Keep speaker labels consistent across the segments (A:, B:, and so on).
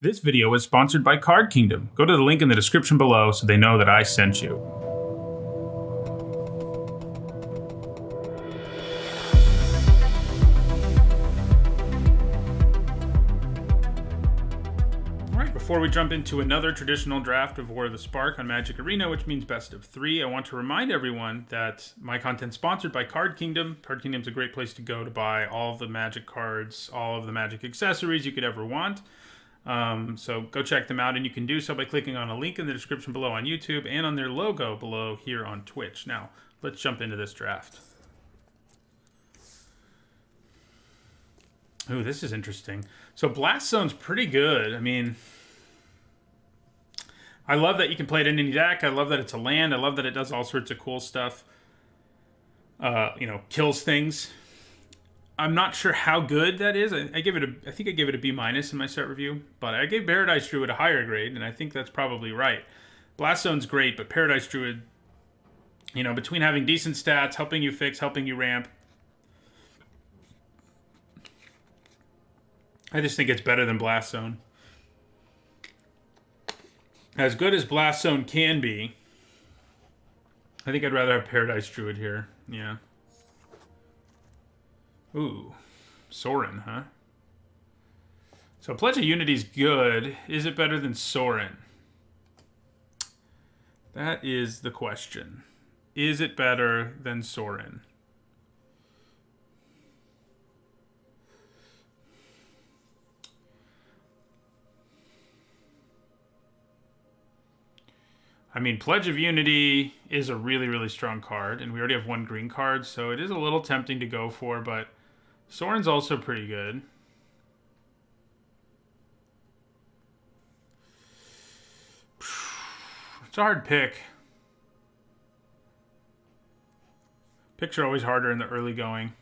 A: This video is sponsored by Card Kingdom. Go to the link in the description below so they know that I sent you. Alright, before we jump into another traditional draft of War of the Spark on Magic Arena, which means best of 3, I want to remind everyone that my content's sponsored by Card Kingdom. Card Kingdom's a great place to go to buy all of the Magic cards, all of the Magic accessories you could ever want. So go check them out, and you can do so by clicking on a link in the description below on YouTube and on their logo below here on Twitch. Now, let's jump into this draft. Ooh, this is interesting. So Blast Zone's pretty good. I mean, I love that you can play it in any deck. I love that it's a land. I love that it does all sorts of cool stuff. Kills things. I'm not sure how good that is. I think I gave it a B- in my set review, but I gave Paradise Druid a higher grade, and I think that's probably right. Blast Zone's great, but Paradise Druid, between having decent stats, helping you fix, helping you ramp, I just think it's better than Blast Zone. As good as Blast Zone can be, I think I'd rather have Paradise Druid here. Yeah. Ooh, Sorin, huh? So Pledge of Unity's good. Is it better than Sorin? That is the question. Is it better than Sorin? I mean, Pledge of Unity is a really, really strong card, and we already have one green card, so it is a little tempting to go for, but Sorin's also pretty good. It's a hard pick. Picks are always harder in the early going.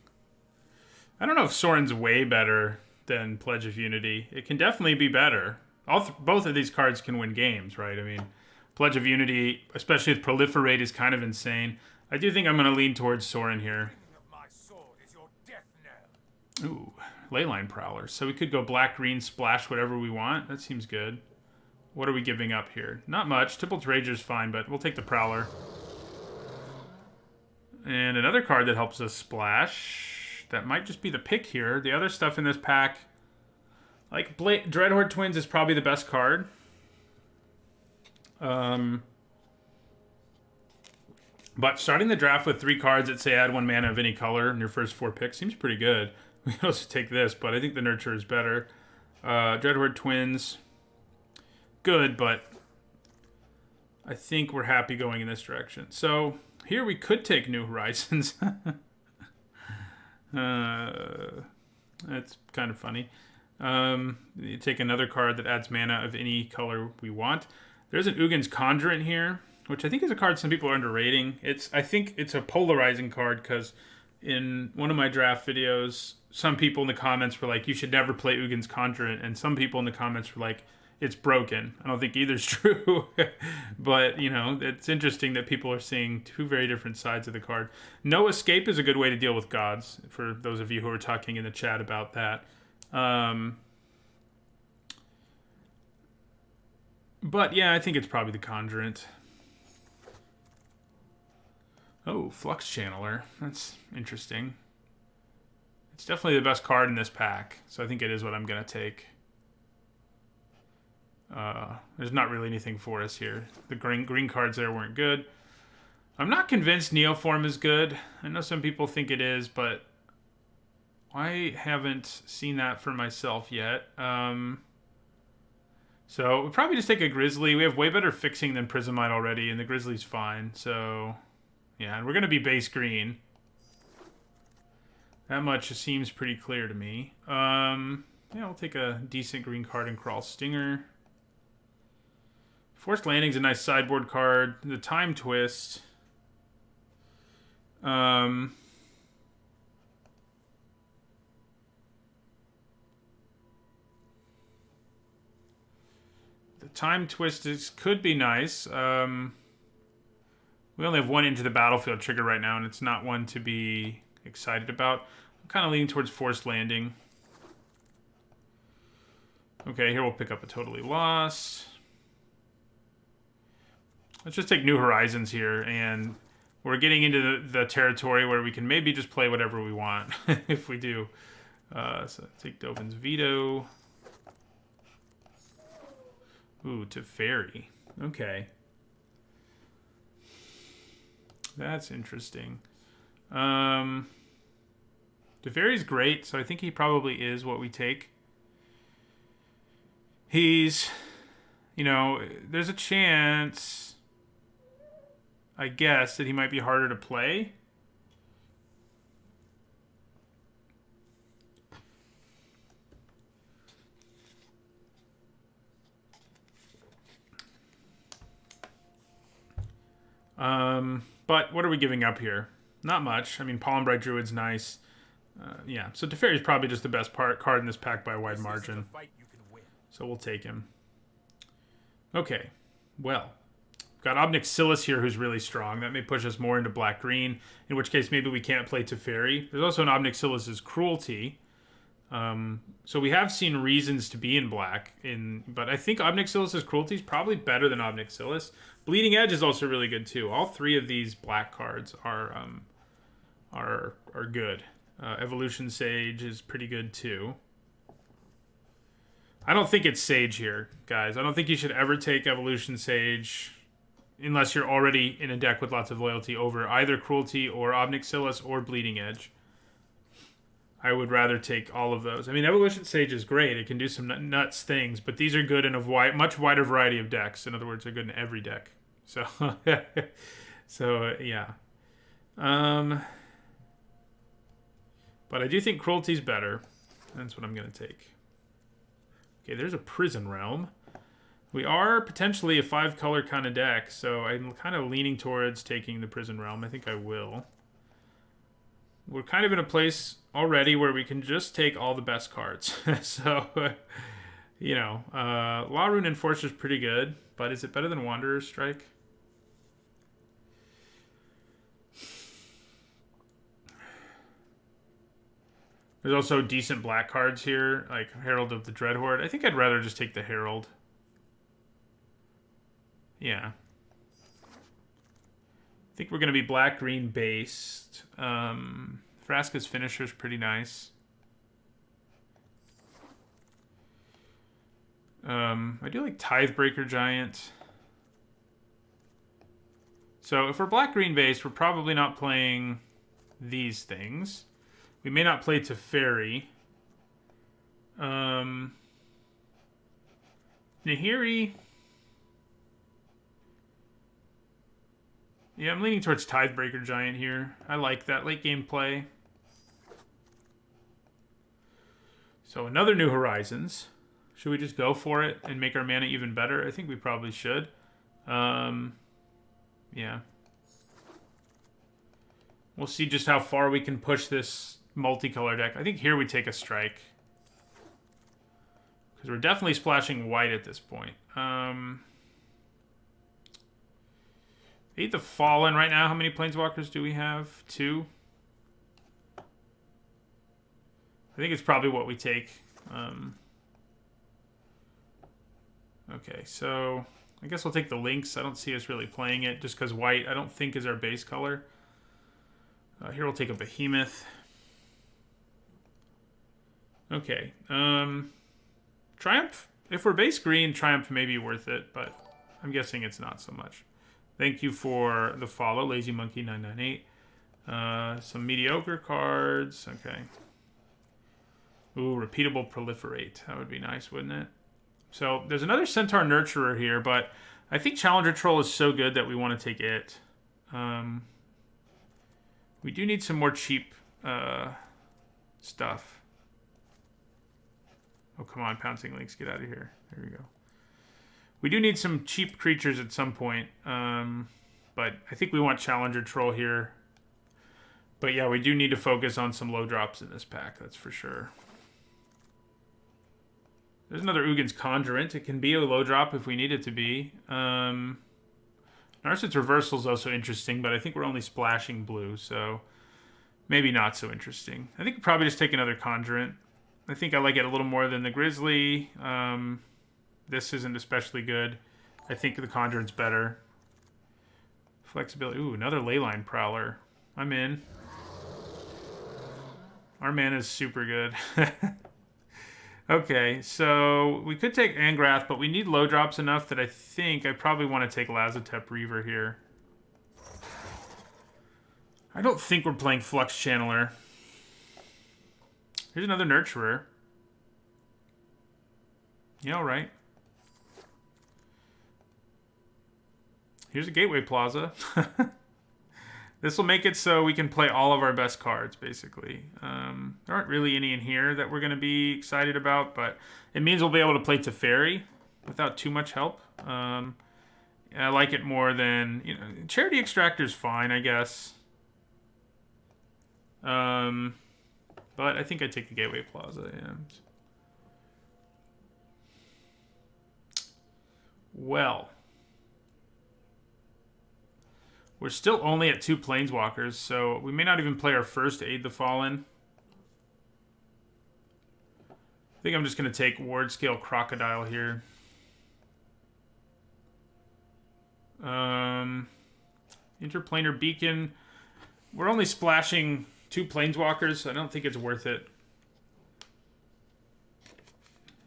A: I don't know if Sorin's way better than Pledge of Unity. It can definitely be better. Both of these cards can win games, right? I mean, Pledge of Unity, especially with Proliferate, is kind of insane. I do think I'm going to lean towards Sorin here. Ooh, Leyline Prowler. So we could go black, green, splash, whatever we want. That seems good. What are we giving up here? Not much. Tippled Rager's fine, but we'll take the Prowler. And another card that helps us splash. That might just be the pick here. The other stuff in this pack, like Dreadhorde Twins is probably the best card. But starting the draft with 3 cards that say add 1 mana of any color in your first 4 picks seems pretty good. We can also take this, but I think the Nurture is better. Dreadhorde Twins, good, but I think we're happy going in this direction. So here we could take New Horizons. That's kind of funny. You take another card that adds mana of any color we want. There's an Ugin's Conjurant here, which I think is a card some people are underrating. I think it's a polarizing card because in one of my draft videos, some people in the comments were like, you should never play Ugin's Conjurant, and some people in the comments were like, it's broken. I don't think either's true, but, it's interesting that people are seeing 2 very different sides of the card. No Escape is a good way to deal with gods, for those of you who are talking in the chat about that. But, yeah, I think it's probably the Conjurant. Oh, Flux Channeler. That's interesting. It's definitely the best card in this pack, so I think it is what I'm going to take. There's not really anything for us here. The green cards there weren't good. I'm not convinced Neoform is good. I know some people think it is, but I haven't seen that for myself yet. So we'll probably just take a Grizzly. We have way better fixing than Prismite already, and the Grizzly's fine. So, yeah, and we're going to be base green. That much seems pretty clear to me. Yeah, we'll take a decent green card and Crawl Stinger. Forced Landing's a nice sideboard card. The Time Twist. The Time Twist could be nice. We only have 1 into the battlefield trigger right now, and it's not one to be excited about. I'm kind of leaning towards Forced Landing. Okay, here we'll pick up a Totally Lost. Let's just take New Horizons here, and we're getting into the territory where we can maybe just play whatever we want if we do. So take Dovin's Veto. Ooh, Teferi. Okay. That's interesting. Teferi's great, so I think he probably is what we take. He's, you know, there's a chance, I guess, that he might be harder to play. But what are we giving up here? Not much. I mean, Pollenbright Druid's nice. Yeah, so Teferi's probably just the best card in this pack by a wide margin. So we'll take him. Okay, well, got Obnixilis here who's really strong. That may push us more into black-green, in which case maybe we can't play Teferi. There's also an Obnixilis' Cruelty. So we have seen reasons to be in black, but I think Obnixilis' Cruelty is probably better than Obnixilis. Bleeding Edge is also really good too. All three of these black cards are good. Evolution Sage is pretty good too. I don't think it's Sage here, guys. I don't think you should ever take Evolution Sage unless you're already in a deck with lots of loyalty over either Cruelty or Obnixilis or Bleeding Edge. I would rather take all of those. I mean, Evolution Sage is great. It can do some nuts things, but these are good in a much wider variety of decks. In other words, they're good in every deck. So, yeah. But I do think Cruelty's better. That's what I'm going to take. Okay, there's a Prison Realm. We are potentially a 5-color kind of deck, so I'm kind of leaning towards taking the Prison Realm. I think I will. We're kind of in a place already where we can just take all the best cards. So, you know, Law Rune Enforcer is pretty good, but is it better than Wanderer's Strike? There's also decent black cards here, like Herald of the Dreadhorde. I think I'd rather just take the Herald. Yeah. I think we're going to be black-green based. Vraska's Finisher is pretty nice. I do like Tithebreaker Giant. So if we're black-green based, we're probably not playing these things. We may not play Teferi. Nahiri. Yeah, I'm leaning towards Tithebreaker Giant here. I like that late game play. So another New Horizons. Should we just go for it and make our mana even better? I think we probably should. Yeah. We'll see just how far we can push this multicolor deck. I think here we take a strike. Because we're definitely splashing white at this point. Eight the Fallen right now. How many Planeswalkers do we have? 2. I think it's probably what we take. Okay, so I guess we'll take the Lynx. I don't see us really playing it just because white, I don't think, is our base color. Here we'll take a Behemoth. Okay. Triumph. If we're base green, Triumph may be worth it, but I'm guessing it's not so much. Thank you for the follow, Lazy Monkey 998. Some mediocre cards. Okay. Ooh, Repeatable Proliferate. That would be nice, wouldn't it? So there's another Centaur Nurturer here, but I think Challenger Troll is so good that we want to take it. We do need some more cheap stuff. Oh, come on, Pouncing Lynx, get out of here. There we go. We do need some cheap creatures at some point, but I think we want Challenger Troll here. But yeah, we do need to focus on some low drops in this pack, that's for sure. There's another Ugin's Conjurant. It can be a low drop if we need it to be. Narset's Reversal is also interesting, but I think we're only splashing blue, so maybe not so interesting. I think we'll probably just take another Conjurant. I think I like it a little more than the Grizzly. This isn't especially good. I think the Conjure's better. Flexibility. Ooh, another Leyline Prowler. I'm in. Our mana is super good. Okay, so we could take Angrath, but we need low drops enough that I think I probably want to take Lazotep Reaver here. I don't think we're playing Flux Channeler. Here's another Nurturer. Yeah, all right. Here's a Gateway Plaza. This will make it so we can play all of our best cards, basically. There aren't really any in here that we're going to be excited about, but it means we'll be able to play Teferi without too much help. I like it more than... Charity Extractor's fine, I guess. But I think I'd take the Gateway Plaza, yeah. Well... We're still only at 2 Planeswalkers, so we may not even play our first Aid the Fallen. I think I'm just going to take Ward Scale Crocodile here. Interplanar Beacon. We're only splashing 2 Planeswalkers, so I don't think it's worth it.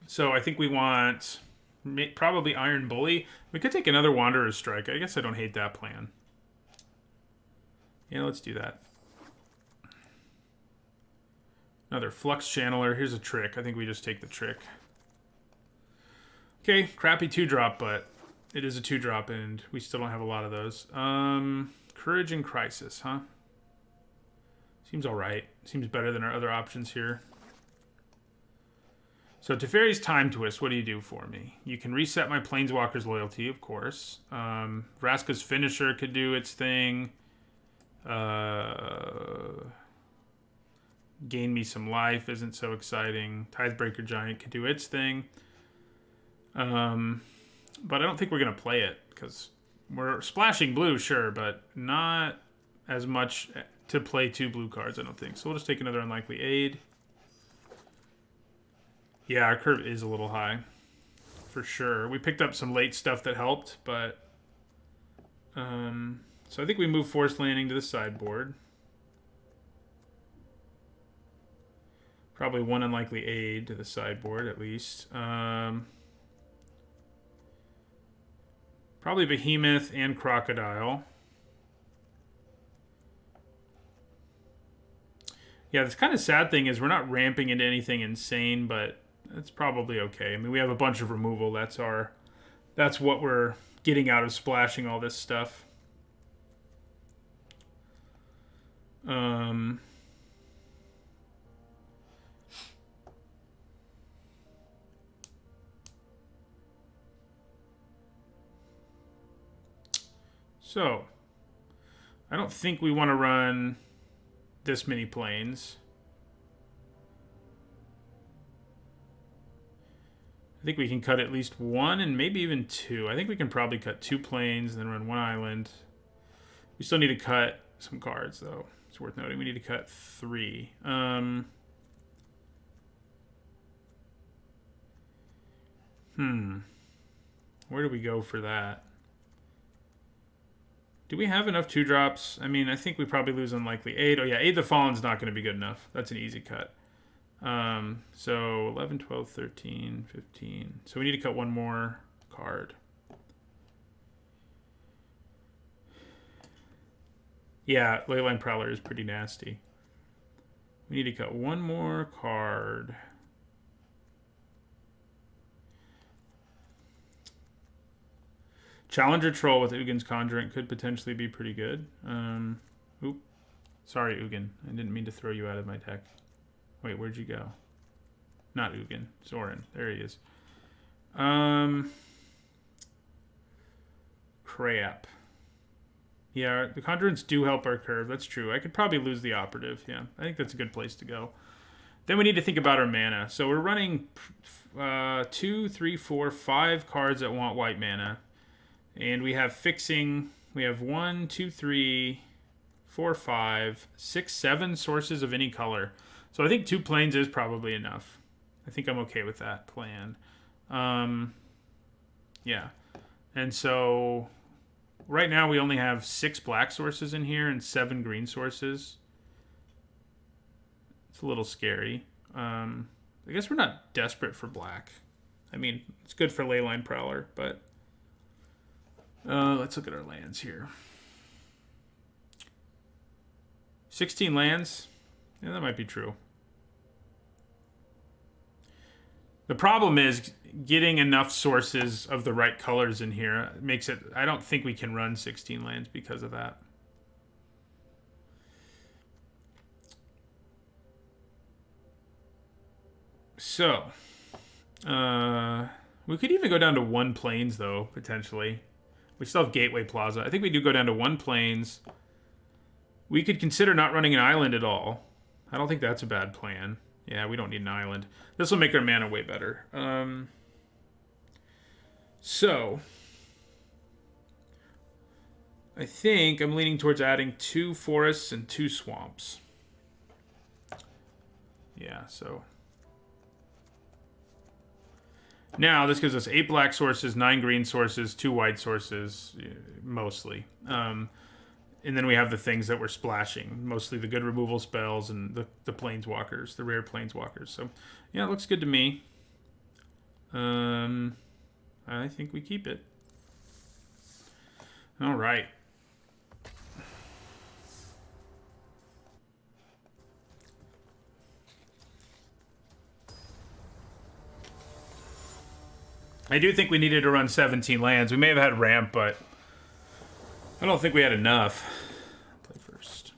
A: So I think we want probably Iron Bully. We could take another Wanderer's Strike. I guess I don't hate that plan. Yeah, let's do that. Another Flux Channeler. Here's a Trick. I think we just take the Trick. Okay, crappy 2-drop, but it is a 2-drop, and we still don't have a lot of those. Courage and Crisis, huh? Seems alright. Seems better than our other options here. So Teferi's Time Twist, what do you do for me? You can reset my Planeswalker's loyalty, of course. Vraska's Finisher could do its thing. Gain me some life isn't so exciting. Tithebreaker Giant could do its thing. But I don't think we're going to play it because we're splashing blue, sure, but not as much to play 2 blue cards, I don't think. So we'll just take another Unlikely Aid. Yeah, our curve is a little high for sure. We picked up some late stuff that helped, but so I think we move Forced Landing to the sideboard. Probably 1 Unlikely Aid to the sideboard, at least. Probably Behemoth and Crocodile. Yeah, this kind of sad thing is we're not ramping into anything insane, but that's probably okay. I mean, we have a bunch of removal. That's what we're getting out of splashing all this stuff. So, I don't think we want to run this many planes. I think we can cut at least 1 and maybe even 2. I think we can probably cut 2 planes and then run 1 island. We still need to cut some cards, though. It's worth noting. We need to cut 3. Where do we go for that? Do we have enough 2-drops? I mean, I think we probably lose Unlikely Aid. Oh, yeah, Aid the Fallen's not going to be good enough. That's an easy cut. So 11, 12, 13, 15. So we need to cut 1 more card. Yeah, Leyline Prowler is pretty nasty. We need to cut 1 more card. Challenger Troll with Ugin's Conjurant could potentially be pretty good. Oop. Sorry, Ugin. I didn't mean to throw you out of my deck. Wait, where'd you go? Not Ugin. Zoran. There he is. Crap. Yeah, the Conjurants do help our curve. That's true. I could probably lose the Operative. Yeah, I think that's a good place to go. Then we need to think about our mana. So we're running 2, 3, 4, 5 cards that want white mana. And we have fixing. We have 1, 2, 3, 4, 5, 6, 7 sources of any color. So I think 2 planes is probably enough. I think I'm okay with that plan. Yeah. And so right now we only have 6 black sources in here and 7 green sources. It's a little scary. I guess we're not desperate for black. I mean, it's good for Leyline Prowler, but let's look at our lands here. 16 lands? Yeah, that might be true. The problem is getting enough sources of the right colors in here makes it... I don't think we can run 16 lands because of that. So, we could even go down to 1 plains, though, potentially. We still have Gateway Plaza. I think we do go down to 1 plains. We could consider not running an island at all. I don't think that's a bad plan. Yeah, we don't need an island. This will make our mana way better. So, I think I'm leaning towards adding 2 forests and 2 swamps. Yeah, so... Now, this gives us 8 black sources, 9 green sources, 2 white sources, mostly. And then we have the things that we're splashing, mostly the good removal spells and the planeswalkers, the rare planeswalkers. So, yeah, it looks good to me. I think we keep it. All right. I do think we needed to run 17 lands. We may have had ramp, but I don't think we had enough. I'll play first.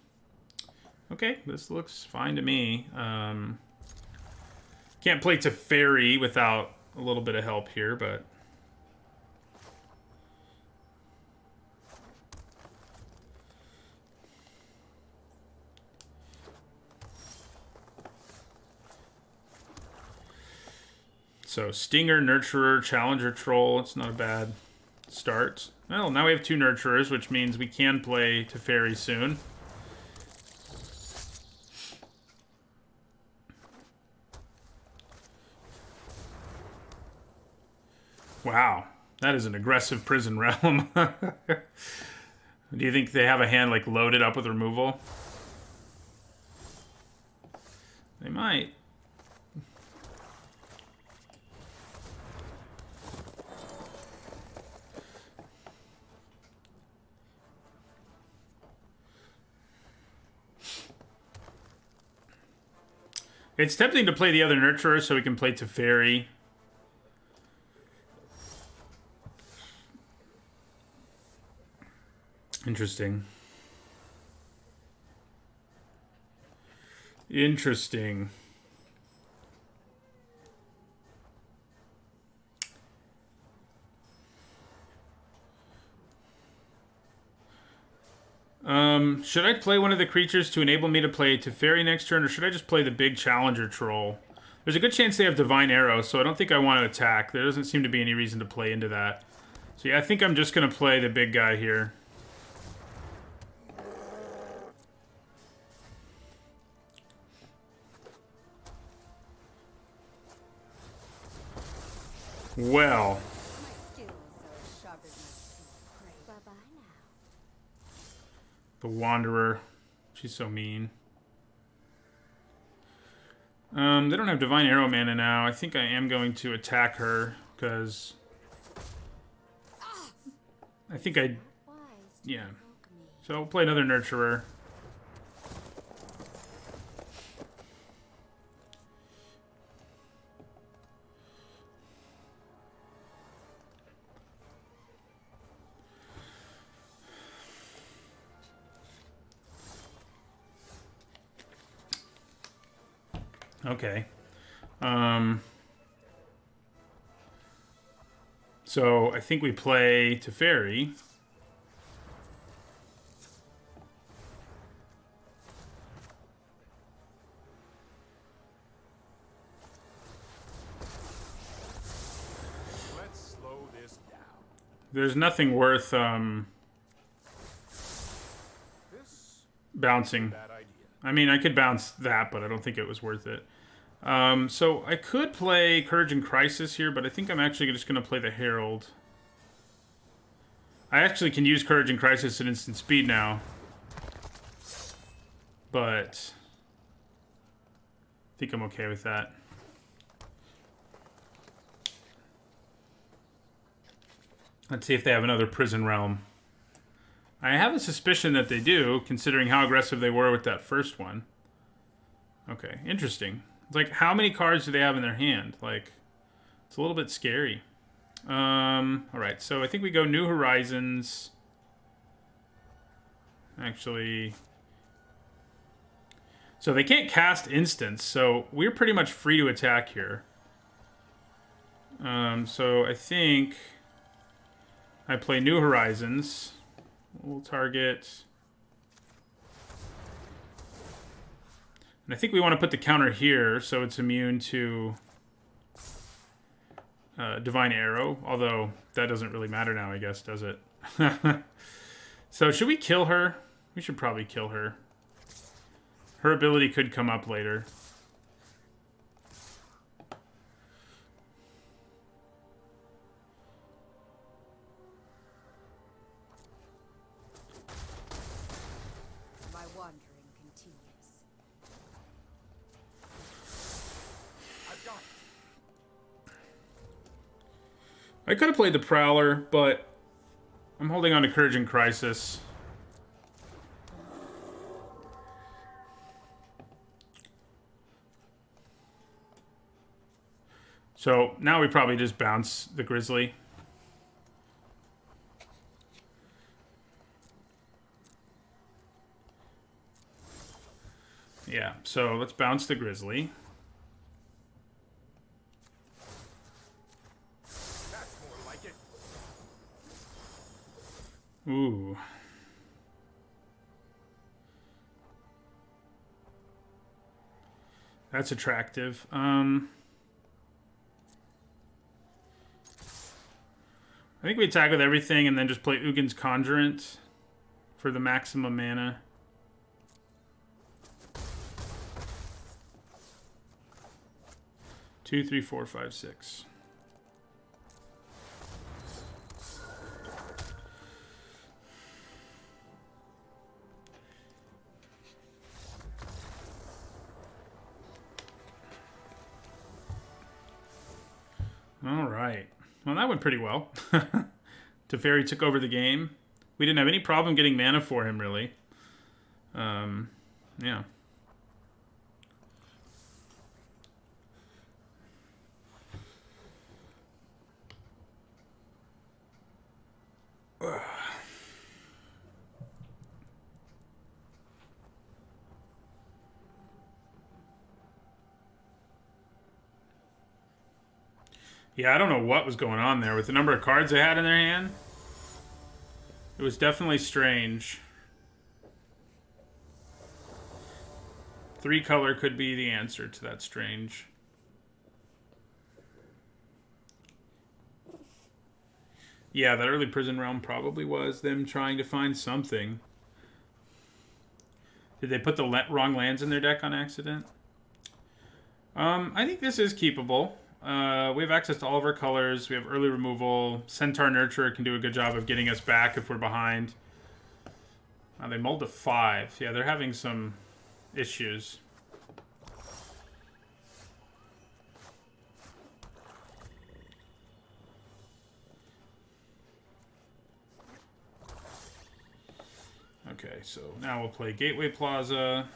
A: Okay, this looks fine to me. Can't play Teferi without a little bit of help here, but... So, Stinger, Nurturer, Challenger Troll. It's not a bad start. Well, now we have 2 Nurturers, which means we can play Teferi soon. Wow, that is an aggressive Prison Realm. Do you think they have a hand, like, loaded up with removal? They might. It's tempting to play the other Nurturer so we can play Teferi. Interesting. Interesting. Should I play one of the creatures to enable me to play Teferi next turn, or should I just play the big Challenger Troll? There's a good chance they have Divine Arrow, so I don't think I want to attack. There doesn't seem to be any reason to play into that. So yeah, I think I'm just going to play the big guy here. Well... The Wanderer. She's so mean. They don't have Divine Arrow mana now. I think I am going to attack her, because... I think I... Yeah. So I'll play another Nurturer. Okay. So I think we play Teferi.
B: Let's slow this down.
A: There's nothing worth bouncing.
B: Bad idea.
A: I mean, I could bounce that, but I don't think it was worth it. So I could play Courage and Crisis here, but I think I'm actually just going to play the Herald. I actually can use Courage and Crisis at instant speed now. But I think I'm okay with that. Let's see if they have another Prison Realm. I have a suspicion that they do, considering how aggressive they were with that first one. Okay, interesting. It's like, how many cards do they have in their hand? Like, it's a little bit scary. Alright, so I think we go New Horizons. Actually... So they can't cast instants, so we're pretty much free to attack here. So I think I play New Horizons. We'll target... And I think we want to put the counter here, so it's immune to Divine Arrow. Although, that doesn't really matter now, I guess, does it? So, should we kill her? We should probably kill her. Her ability could come up later.
B: My wandering continues.
C: I've got it.
A: I could have played the Prowler, but I'm holding on to Courage and Crisis. So now we probably just bounce the Grizzly. Yeah, so let's bounce the Grizzly.
C: That's more like it.
A: Ooh. That's attractive. I think we attack with everything and then just play Ugin's Conjurant for the maximum mana. Two, three, four, five, six. All right. Well, that went pretty well. Teferi took over the game. We didn't have any problem getting mana for him, really. Yeah. Yeah, I don't know what was going on there with the number of cards they had in their hand. It was definitely strange. 3-color could be the answer to that strange. Yeah, that early Prison Realm probably was them trying to find something. Did they put the wrong lands in their deck on accident? I think this is keepable. We have access to all of our colors. We have early removal. Centaur Nurturer can do a good job of getting us back if we're behind. They mulled to 5. Yeah, they're having some issues. Okay, so now we'll play Gateway Plaza.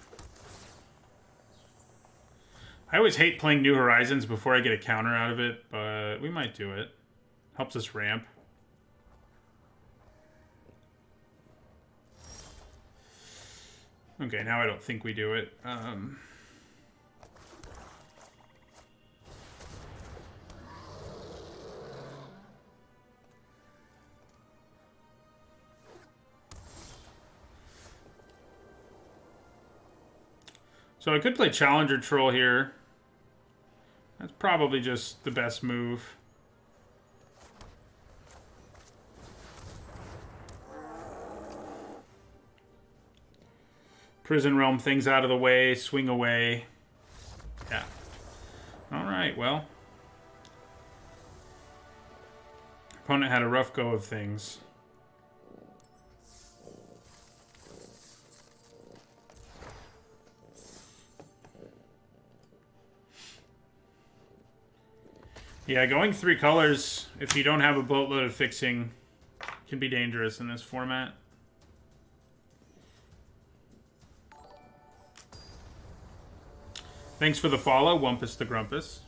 A: I always hate playing New Horizons before I get a counter out of it, but we might do it. Helps us ramp. Okay, now I don't think we do it. So I could play Challenger Troll here. That's probably just the best move. Prison Realm things out of the way, swing away. Yeah. Alright, well. Opponent had a rough go of things. Yeah, going 3 colors, if you don't have a boatload of fixing, can be dangerous in this format. Thanks for the follow, Wumpus the Grumpus.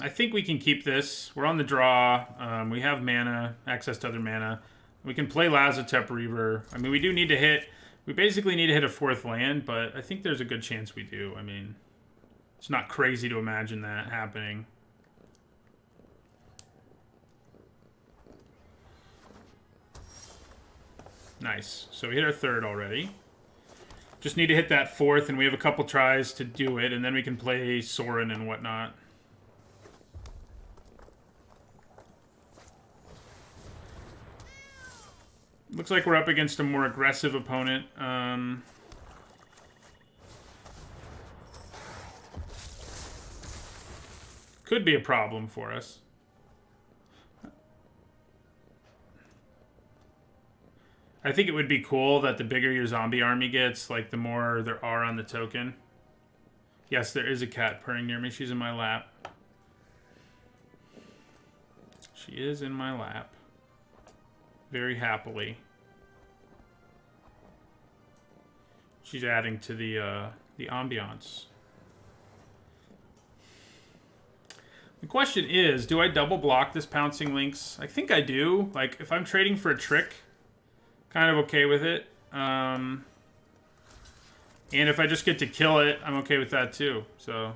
A: I think we can keep this. We're on the draw. We have mana, access to other mana. We can play Lazotep Reaver. I mean, we do need to hit... We basically need to hit a 4th land, but I think there's a good chance we do. I mean, it's not crazy to imagine that happening. Nice. So we hit our 3rd already. Just need to hit that 4th, and we have a couple tries to do it, and then we can play Sorin and whatnot. Looks like we're up against a more aggressive opponent. Could be a problem for us. I think it would be cool that the bigger your zombie army gets, like the more there are on the token. Yes, there is a cat purring near me. She's in my lap. She is in my lap. Very happily. She's adding to the ambiance. The question is, do I double block this Pouncing Lynx? I think I do. Like, if I'm trading for a trick, kind of okay with it. And if I just get to kill it, I'm okay with that too. So...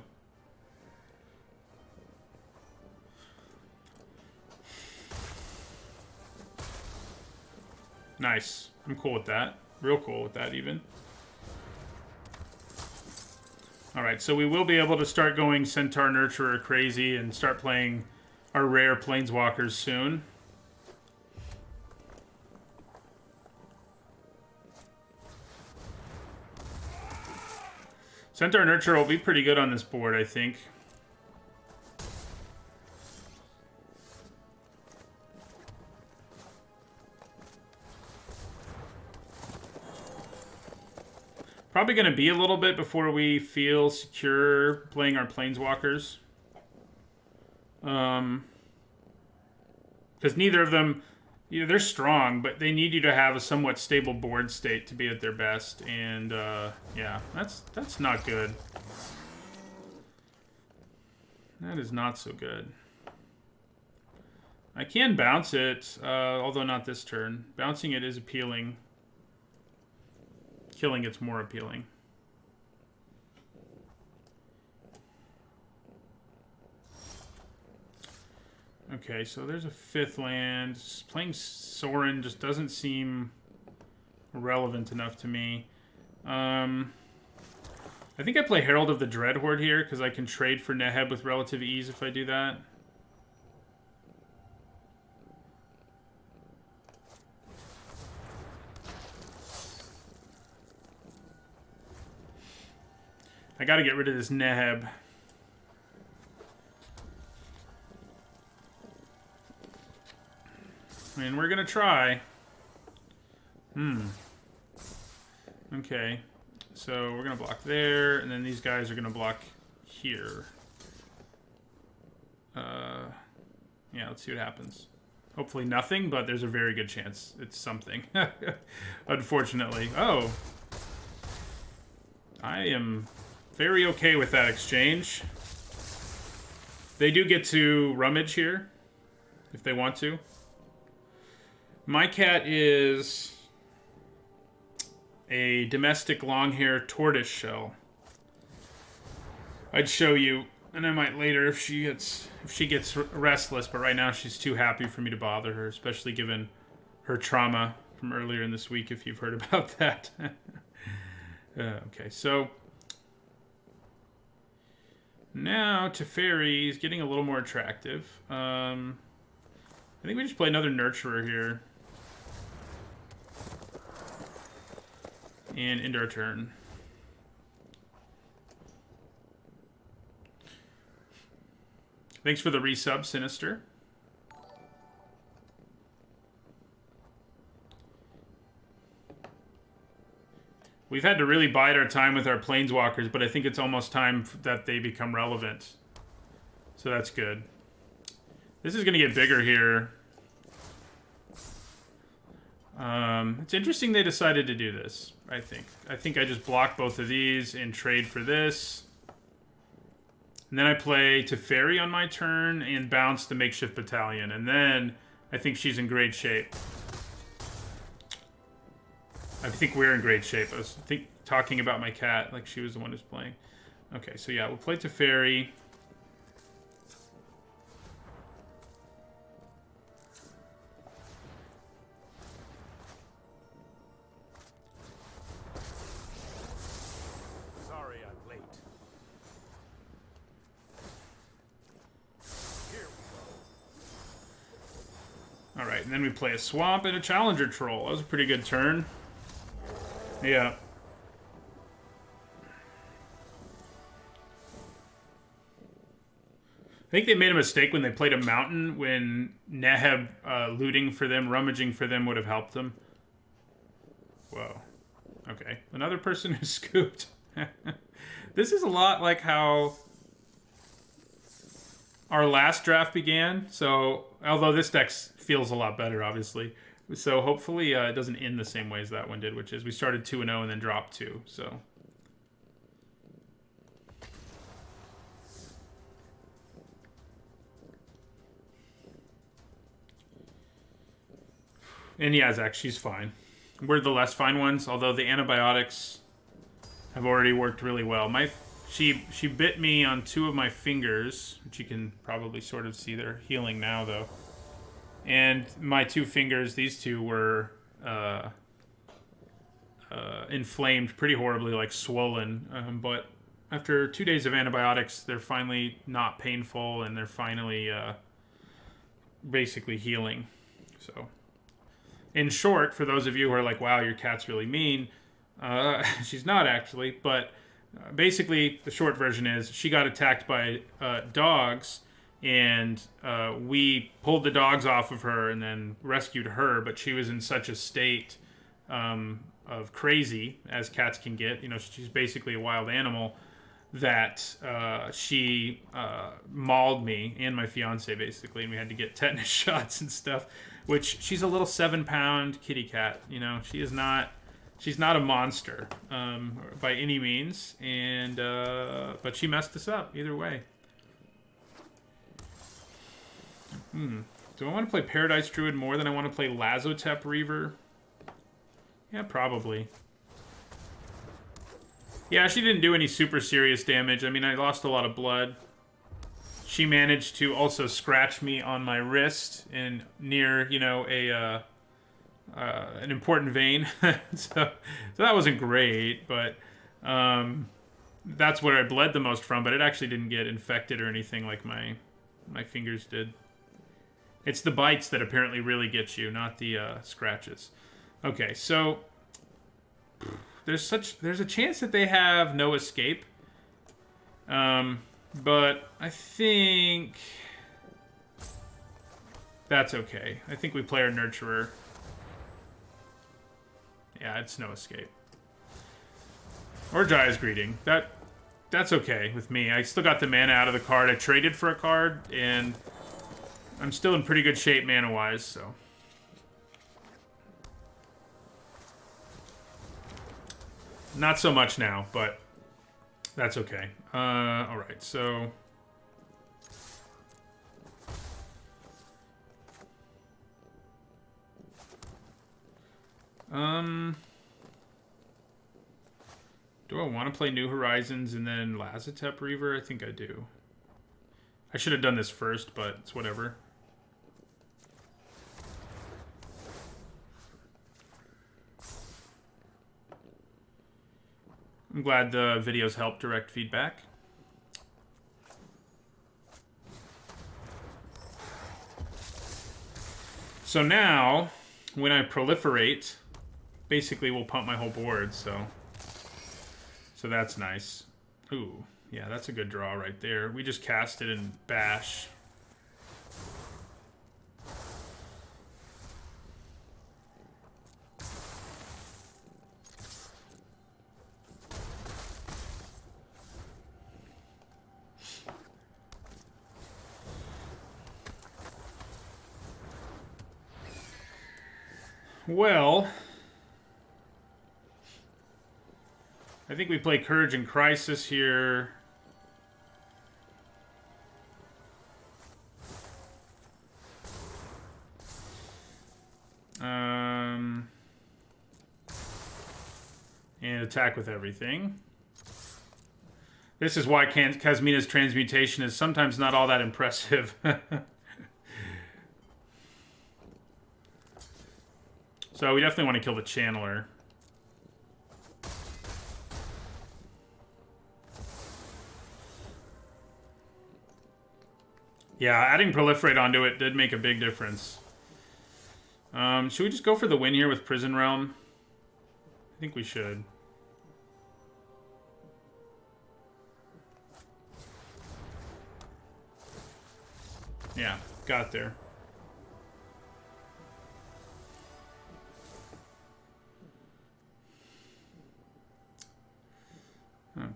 A: Nice. I'm cool with that. Real cool with that, even. Alright, so we will be able to start going Centaur Nurturer crazy and start playing our rare Planeswalkers soon. Centaur Nurturer will be pretty good on this board, I think. Probably going to be a little bit before we feel secure playing our Planeswalkers. Because neither of them, you know, they're strong, but they need you to have a somewhat stable board state to be at their best. And, yeah, that's not good. That is not so good. I can bounce it, although not this turn. Bouncing it is appealing. Killing it's more appealing. Okay, so there's a 5th land. Playing Sorin just doesn't seem relevant enough to me. I think I play Herald of the Dreadhorde here because I can trade for Neheb with relative ease if I do that. I gotta get rid of this Neheb. And we're gonna try. Okay. So we're gonna block there, and then these guys are gonna block here. Yeah, let's see what happens. Hopefully nothing, but there's a very good chance it's something. Unfortunately. Oh. I am... very okay with that exchange. They do get to rummage here, if they want to. My cat is a domestic long-hair tortoiseshell. I'd show you, and I might later if she gets restless, but right now she's too happy for me to bother her, especially given her trauma from earlier in this week, if you've heard about that. Okay, so... now Teferi is getting a little more attractive. I think we just play another Nurturer here. And end our turn. Thanks for the resub, Sinister. We've had to really bide our time with our Planeswalkers, but I think it's almost time that they become relevant. So that's good. This is going to get bigger here. It's interesting they decided to do this, I think. I think I just block both of these and trade for this. And then I play Teferi on my turn and bounce the Makeshift Battalion. And then I think she's in great shape. I think we're in great shape. I was talking about my cat like she was the one who's playing. Okay, so yeah, we'll play Teferi.
C: Sorry I'm late. Here we go.
A: Alright, and then we play a Swamp and a Challenger Troll. That was a pretty good turn. Yeah. I think they made a mistake when they played a Mountain when Neheb looting for them, rummaging for them would have helped them. Whoa. Okay. Another person who scooped. This is a lot like how our last draft began. So, although this deck feels a lot better, obviously. So hopefully it doesn't end the same way as that one did, which is we started 2-0 and then dropped 2. So. And yeah, Zach, she's fine. We're the less fine ones, although the antibiotics have already worked really well. She bit me on 2 of my fingers, which you can probably sort of see they're healing now, though. And my 2 fingers, these 2 were inflamed pretty horribly, like swollen. But after 2 days of antibiotics, they're finally not painful, and they're finally basically healing. So, in short, for those of you who are like, wow, your cat's really mean, she's not actually, but basically the short version is she got attacked by dogs, and we pulled the dogs off of her and then rescued her, but she was in such a state of crazy, as cats can get. You know, she's basically a wild animal, that she mauled me and my fiance, basically, and we had to get tetanus shots and stuff, which she's a little 7-pound kitty cat. You know, she's not a monster by any means, and but she messed us up either way. Do I want to play Paradise Druid more than I want to play Lazotep Reaver? Yeah, probably. Yeah, she didn't do any super serious damage. I mean, I lost a lot of blood. She managed to also scratch me on my wrist and near, you know, an important vein. so that wasn't great, but that's where I bled the most from, but it actually didn't get infected or anything like my fingers did. It's the bites that apparently really get you, not the scratches. Okay, so there's a chance that they have no escape. But I think that's okay. I think we play our Nurturer. Yeah, it's no escape. Or Jaya's Greeting. That's okay with me. I still got the mana out of the card. I traded for a card, and I'm still in pretty good shape mana-wise, so. Not so much now, but that's okay. Alright, so. Do I want to play New Horizons and then Lazotep Reaver? I think I do. I should have done this first, but it's whatever. I'm glad the videos help direct feedback. So now, when I proliferate, basically we'll pump my whole board, so that's nice. Ooh, yeah, that's a good draw right there. We just cast it and bash. Well, I think we play Courage and Crisis here. And attack with everything. This is why Kazmina's transmutation is sometimes not all that impressive. So we definitely want to kill the Channeler. Yeah, adding Proliferate onto it did make a big difference. Should we just go for the win here with Prison Realm? I think we should. Yeah, got there.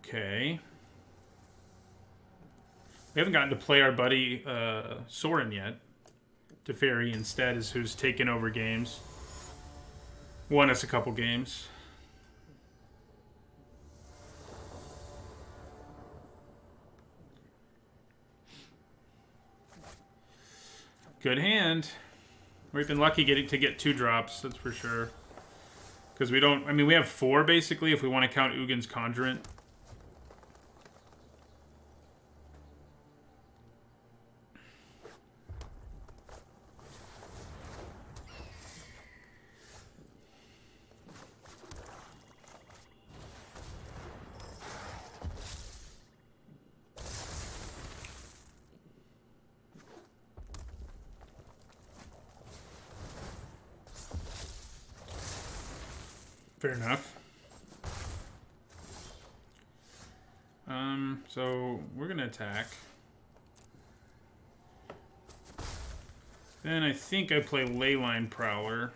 A: Okay. We haven't gotten to play our buddy Soren yet. Teferi instead is who's taken over games. Won us a couple games. Good hand. We've been lucky to get 2 drops, that's for sure. Because we don't... I mean, we have 4, basically, if we want to count Ugin's Conjurant. Fair enough. So we're gonna attack. Then I think I play Leyline Prowler.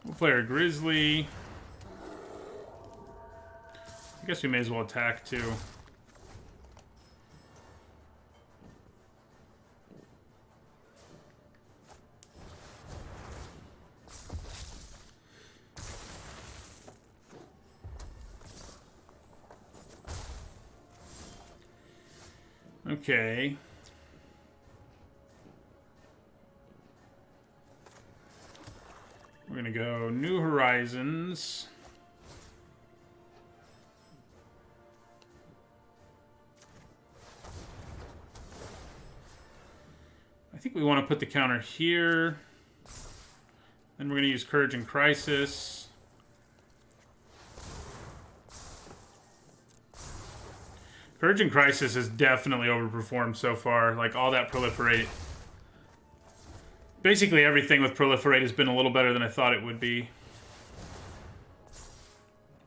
A: We'll play our Grizzly. I guess we may as well attack too. Okay. We're gonna go New Horizons. I think we want to put the counter here. Then we're gonna use Courage and Crisis. Courage and Crisis has definitely overperformed so far. Like, all that Proliferate. Basically everything with Proliferate has been a little better than I thought it would be.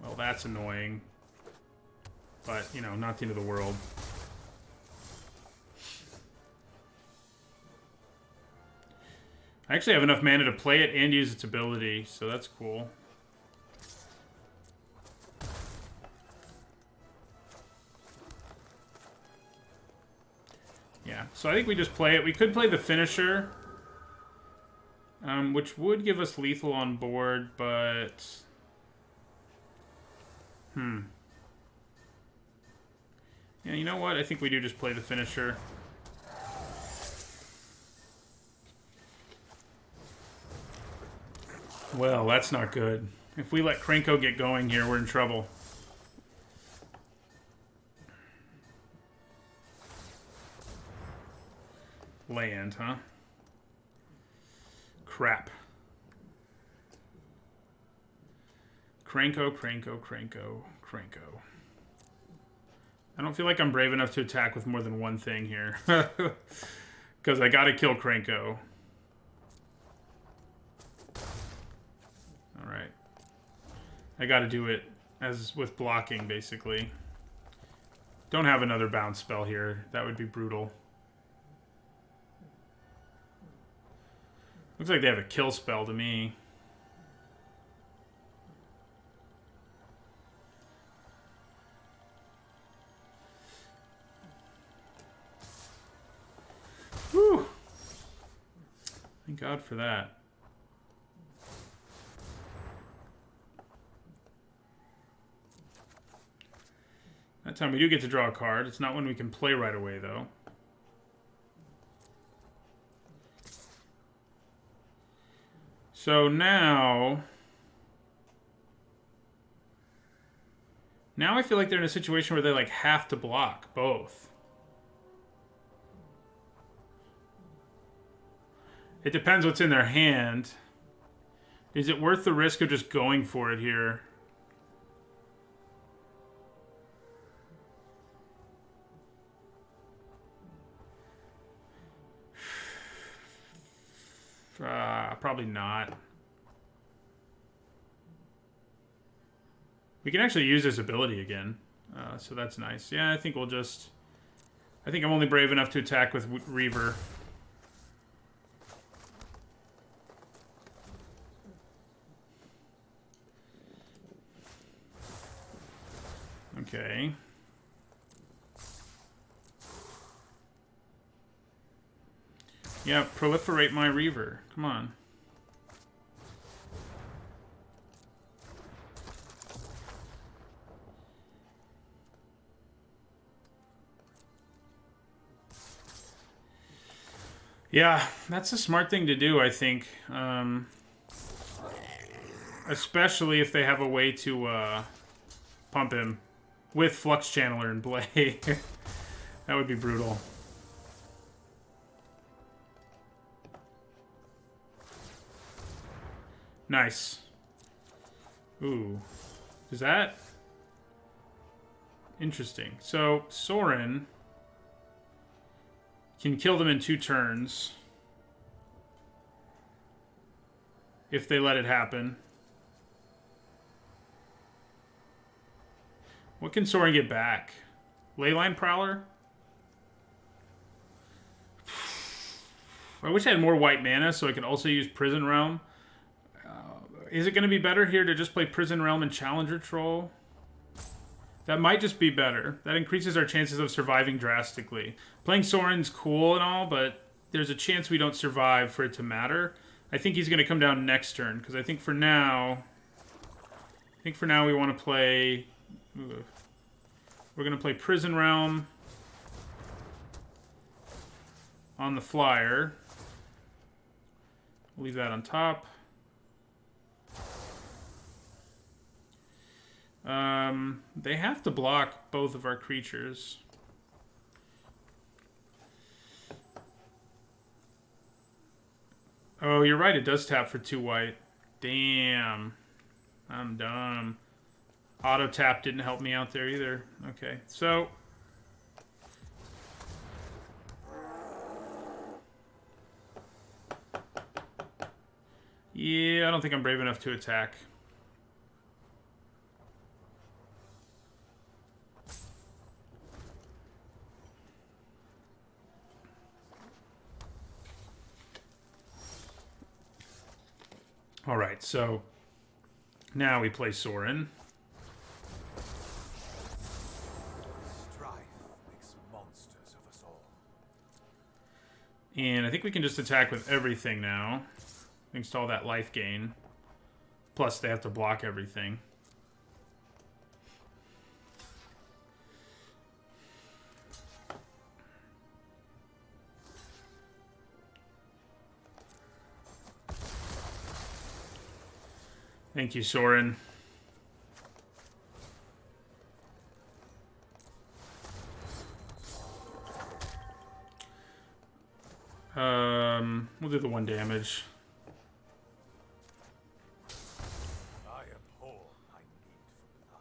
A: Well, that's annoying. But, you know, not the end of the world. I actually have enough mana to play it and use its ability, so that's cool. Yeah, so I think we just play it. We could play the finisher, which would give us lethal on board, but... Yeah, you know what? I think we do just play the finisher. Well, that's not good. If we let Krenko get going here, we're in trouble. land, huh? Crap. Cranko, Cranko, Cranko, Cranko. I don't feel like I'm brave enough to attack with more than one thing here. Because I gotta kill Cranko. Alright. I gotta do it as with blocking, basically. Don't have another bounce spell here. That would be brutal. Looks like they have a kill spell to me. Whew. Thank God for that. That time we do get to draw a card. It's not one we can play right away, though. So now... Now I feel like they're in a situation where they, like, have to block both. It depends what's in their hand. Is it worth the risk of just going for it here? Probably not. We can actually use this ability again. So that's nice. Yeah, I think we'll just... I think I'm only brave enough to attack with Reaver. Okay. Yeah, proliferate my Reaver. Come on. Yeah, that's a smart thing to do, I think. Especially if they have a way to pump him with Flux Channeler in play. That would be brutal. Nice. Ooh. Is that... Interesting. So, Sorin can kill them in 2 turns. If they let it happen. What can Sorin get back? Leyline Prowler? I wish I had more white mana so I could also use Prison Realm. Is it going to be better here to just play Prison Realm and Challenger Troll? That might just be better. That increases our chances of surviving drastically. Playing Sorin's cool and all, but there's a chance we don't survive for it to matter. I think he's going to come down next turn, because I think for now... we want to play... We're going to play Prison Realm on the flyer. We'll leave that on top. They have to block both of our creatures. Oh, you're right. It does tap for 2 white. Damn. I'm dumb. Auto tap didn't help me out there either. Okay, so... Yeah, I don't think I'm brave enough to attack. Alright, so... Now we play Sorin. And I think we can just attack with everything now. Thanks to all that life gain. Plus, they have to block everything. Thank you, Sorin. We'll do the 1 damage.
C: I abhor my need for blood.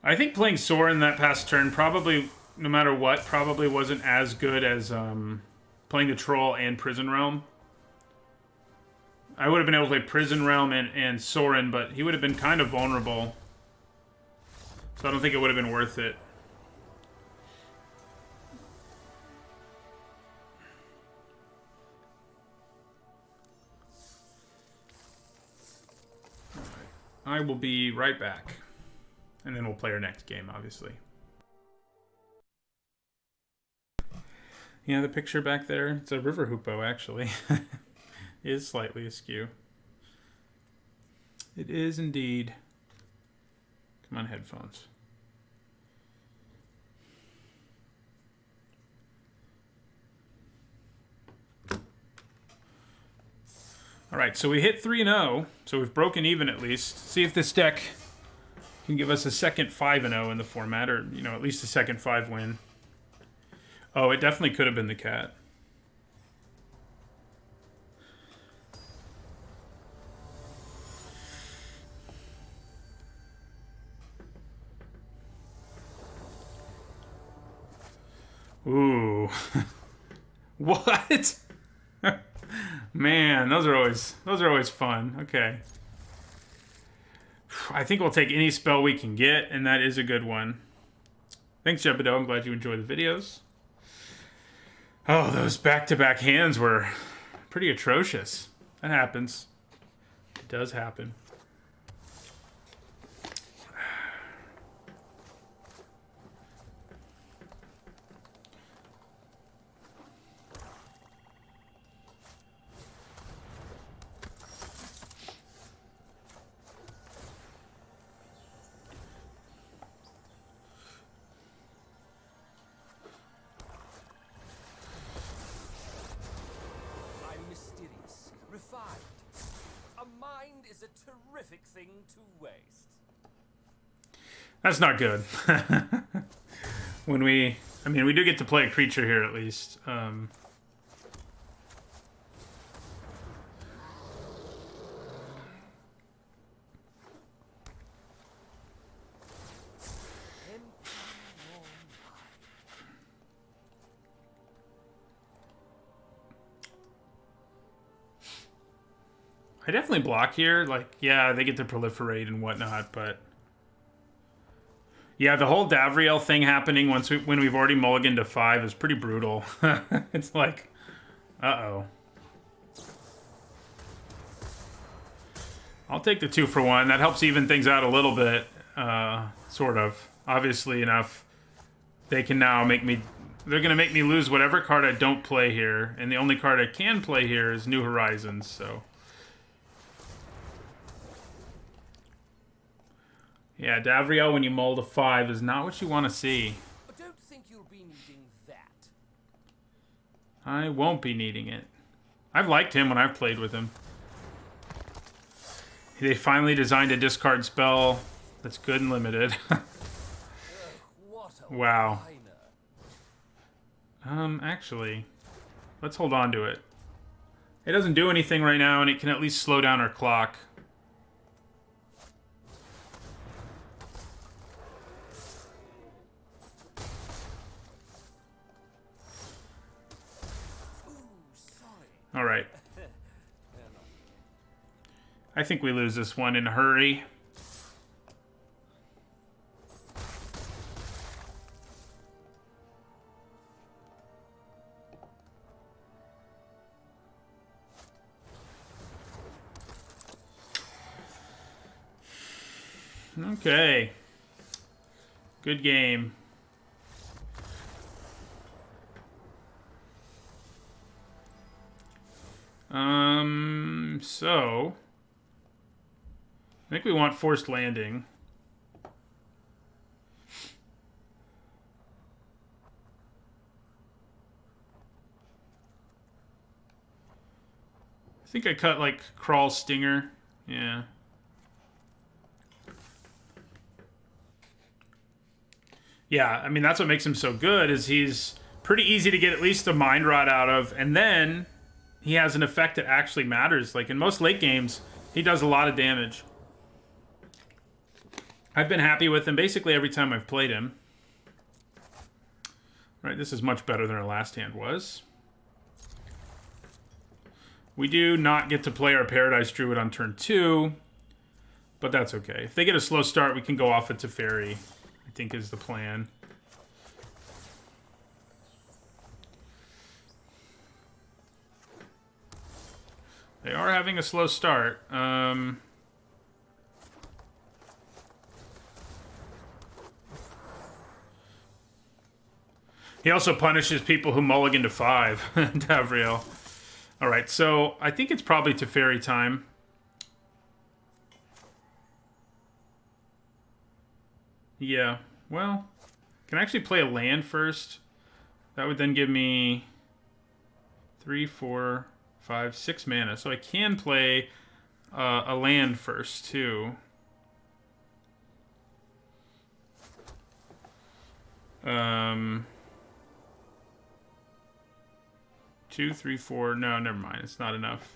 A: I think playing Sorin that past turn probably, no matter what, probably wasn't as good as playing the Troll and Prison Realm. I would have been able to play Prison Realm and Sorin, but he would have been kind of vulnerable. So I don't think it would have been worth it. I will be right back. And then we'll play our next game, obviously. Yeah, the picture back there, it's a river hoopoe, actually. It is slightly askew. It is indeed. Come on, headphones. All right, so we hit 3-0, so we've broken even at least. See if this deck can give us a second 5-0 in the format, or, you know, at least a second 5 win. Oh, it definitely could have been the cat. Ooh. What? Man, those are always fun. Okay. I think we'll take any spell we can get, and that is a good one. Thanks, Jebediah. I'm glad you enjoy the videos. Oh, those back-to-back hands were pretty atrocious. That happens. It does happen.
C: Terrific thing to waste.
A: That's not good. We do get to play a creature here at least. I definitely block here. Like, yeah, they get to proliferate and whatnot, but yeah, the whole Davriel thing happening when we've already mulliganed to 5 is pretty brutal. It's like, uh-oh. I'll take the 2 for 1. That helps even things out a little bit, sort of. Obviously enough. They can now make me... They're going to make me lose whatever card I don't play here, and the only card I can play here is New Horizons, so... Yeah, Davriel, when you mull to 5, is not what you want to see.
C: I don't think you'll be needing that.
A: I won't be needing it. I've liked him when I've played with him. They finally designed a discard spell that's good and limited.
C: What a
A: Wow.
C: whiner.
A: Actually, let's hold on to it. It doesn't do anything right now, and it can at least slow down our clock. All right. I think we lose this one in a hurry. Okay. Good game. So I think we want forced landing. I think I cut like Crawl Stinger. Yeah. Yeah, I mean, that's what makes him so good, is he's pretty easy to get at least a Mind Rot out of, and then he has an effect that actually matters. Like, in most late games, he does a lot of damage. I've been happy with him basically every time I've played him. All right, this is much better than our last hand was. We do not get to play our Paradise Druid on turn 2, but that's okay. If they get a slow start, we can go off it to Fairy, I think is the plan. They are having a slow start. He also punishes people who mulligan to 5, Davriel. Alright, so I think it's probably to Fairy time. Yeah, well, can I actually play a land first? That would then give me 3, 4, 5, 6 mana. So I can play a land first, too. 2, 3, 4. No, never mind. It's not enough.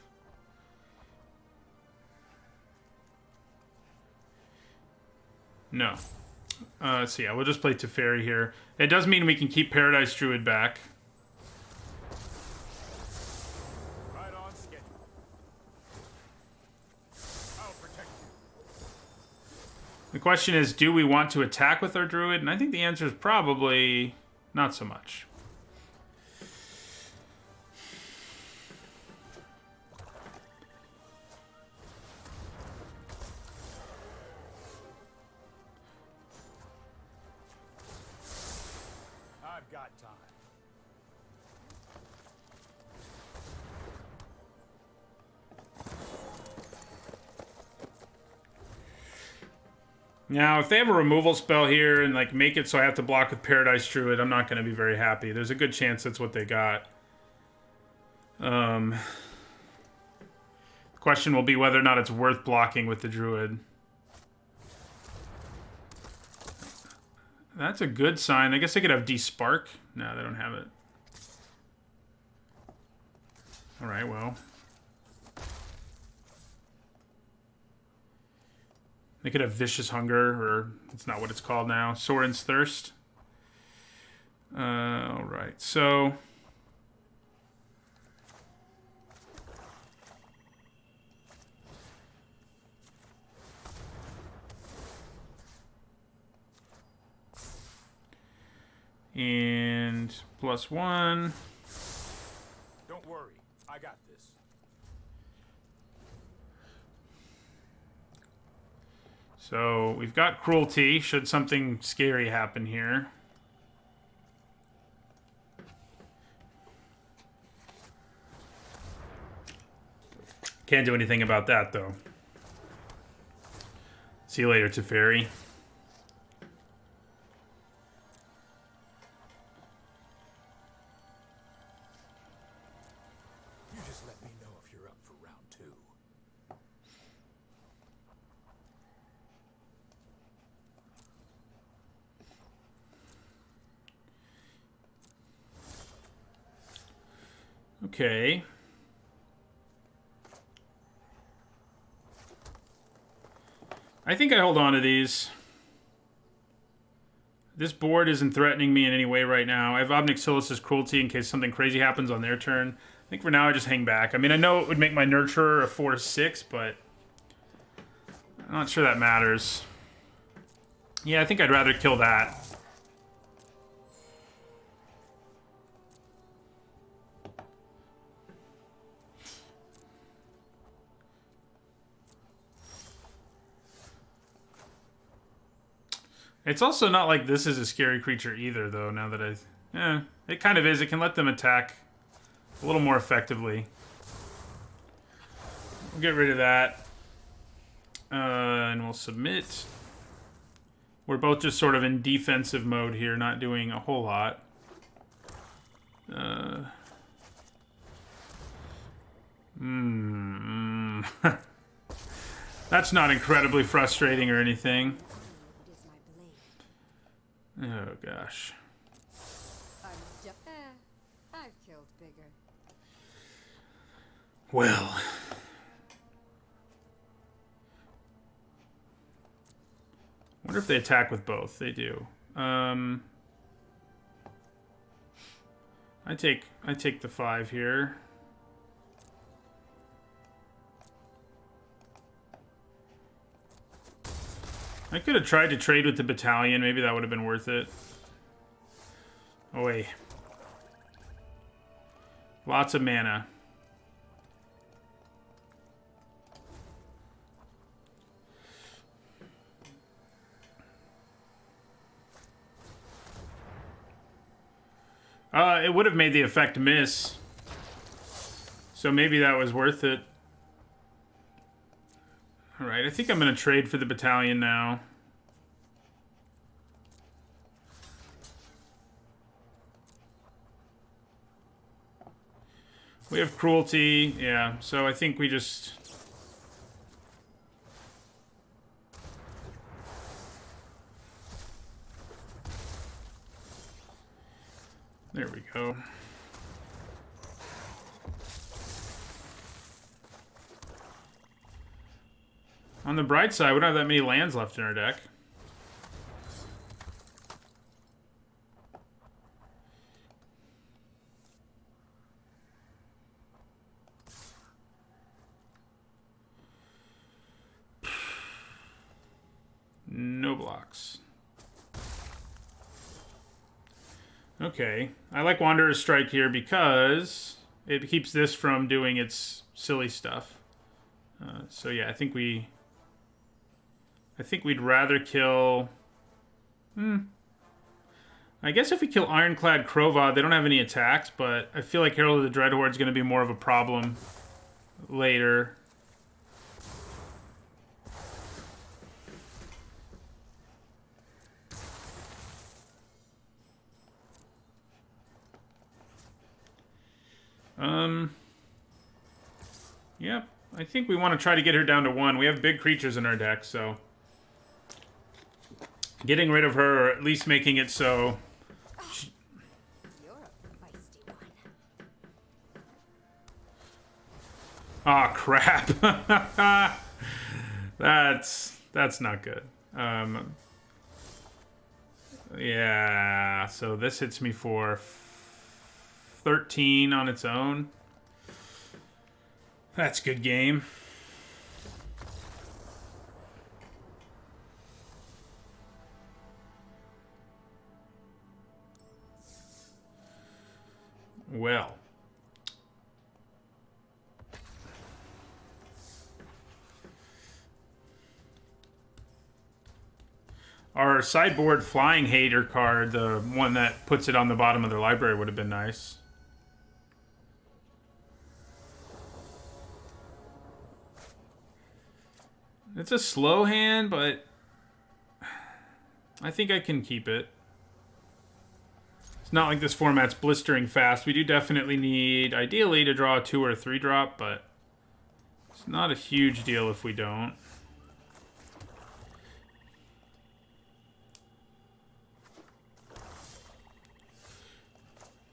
A: No. So yeah, we'll just play Teferi here. It does mean we can keep Paradise Druid back.
C: Right on schedule. I'll protect you.
A: The question is, do we want to attack with our Druid? And I think the answer is probably not so much.
C: I've got time.
A: Now, if they have a removal spell here and like make it so I have to block with Paradise Druid, I'm not going to be very happy. There's a good chance that's what they got. The question will be whether or not it's worth blocking with the Druid. That's a good sign. I guess they could have D-Spark. No, they don't have it. Alright, well. They could have Vicious Hunger, or it's not what it's called now. Soren's Thirst. Alright, so... And +1.
C: Don't worry. I got this.
A: So we've got Cruelty, should something scary happen here. Can't do anything about that, though. See you later, Teferi.
C: You just let me know if you're up for round 2.
A: Okay. I think I hold on to these. This board isn't threatening me in any way right now. I have Ob Nixilis' Cruelty in case something crazy happens on their turn. I think for now I just hang back. I mean, I know it would make my Nurturer a 4/6, but I'm not sure that matters. Yeah, I think I'd rather kill that. It's also not like this is a scary creature either, though, now that it kind of is. It can let them attack a little more effectively. We'll get rid of that. And we'll submit. We're both just sort of in defensive mode here, not doing a whole lot. That's not incredibly frustrating or anything.
B: It is my
A: Oh, gosh.
B: I've killed bigger.
A: Well. Wonder if they attack with both. They do. I take the 5 here. I could have tried to trade with the battalion. Maybe that would have been worth it. Oh, wait. Lots of mana. It would have made the effect miss. So maybe that was worth it. Alright, I think I'm going to trade for the battalion now. We have cruelty, yeah, so I think we just... There we go. On the bright side, we don't have that many lands left in our deck. No blocks. Okay. I like Wanderer's Strike here because it keeps this from doing its silly stuff. So yeah, I think we'd rather kill... I guess if we kill Ironclad Krova, they don't have any attacks, but I feel like Herald of the Dreadhorde is going to be more of a problem later. Yep. I think we want to try to get her down to 1. We have big creatures in our deck, so... Getting rid of her, or at least making it so...
B: You're a feisty one.
A: Aw, crap. That's not good. Yeah, so this hits me for 13 on its own. That's good game. Well. Our sideboard Flying Hater card, the one that puts it on the bottom of their library, would have been nice. It's a slow hand, but I think I can keep it. It's not like this format's blistering fast. We do definitely need, ideally, to draw a 2 or a 3 drop, but it's not a huge deal if we don't.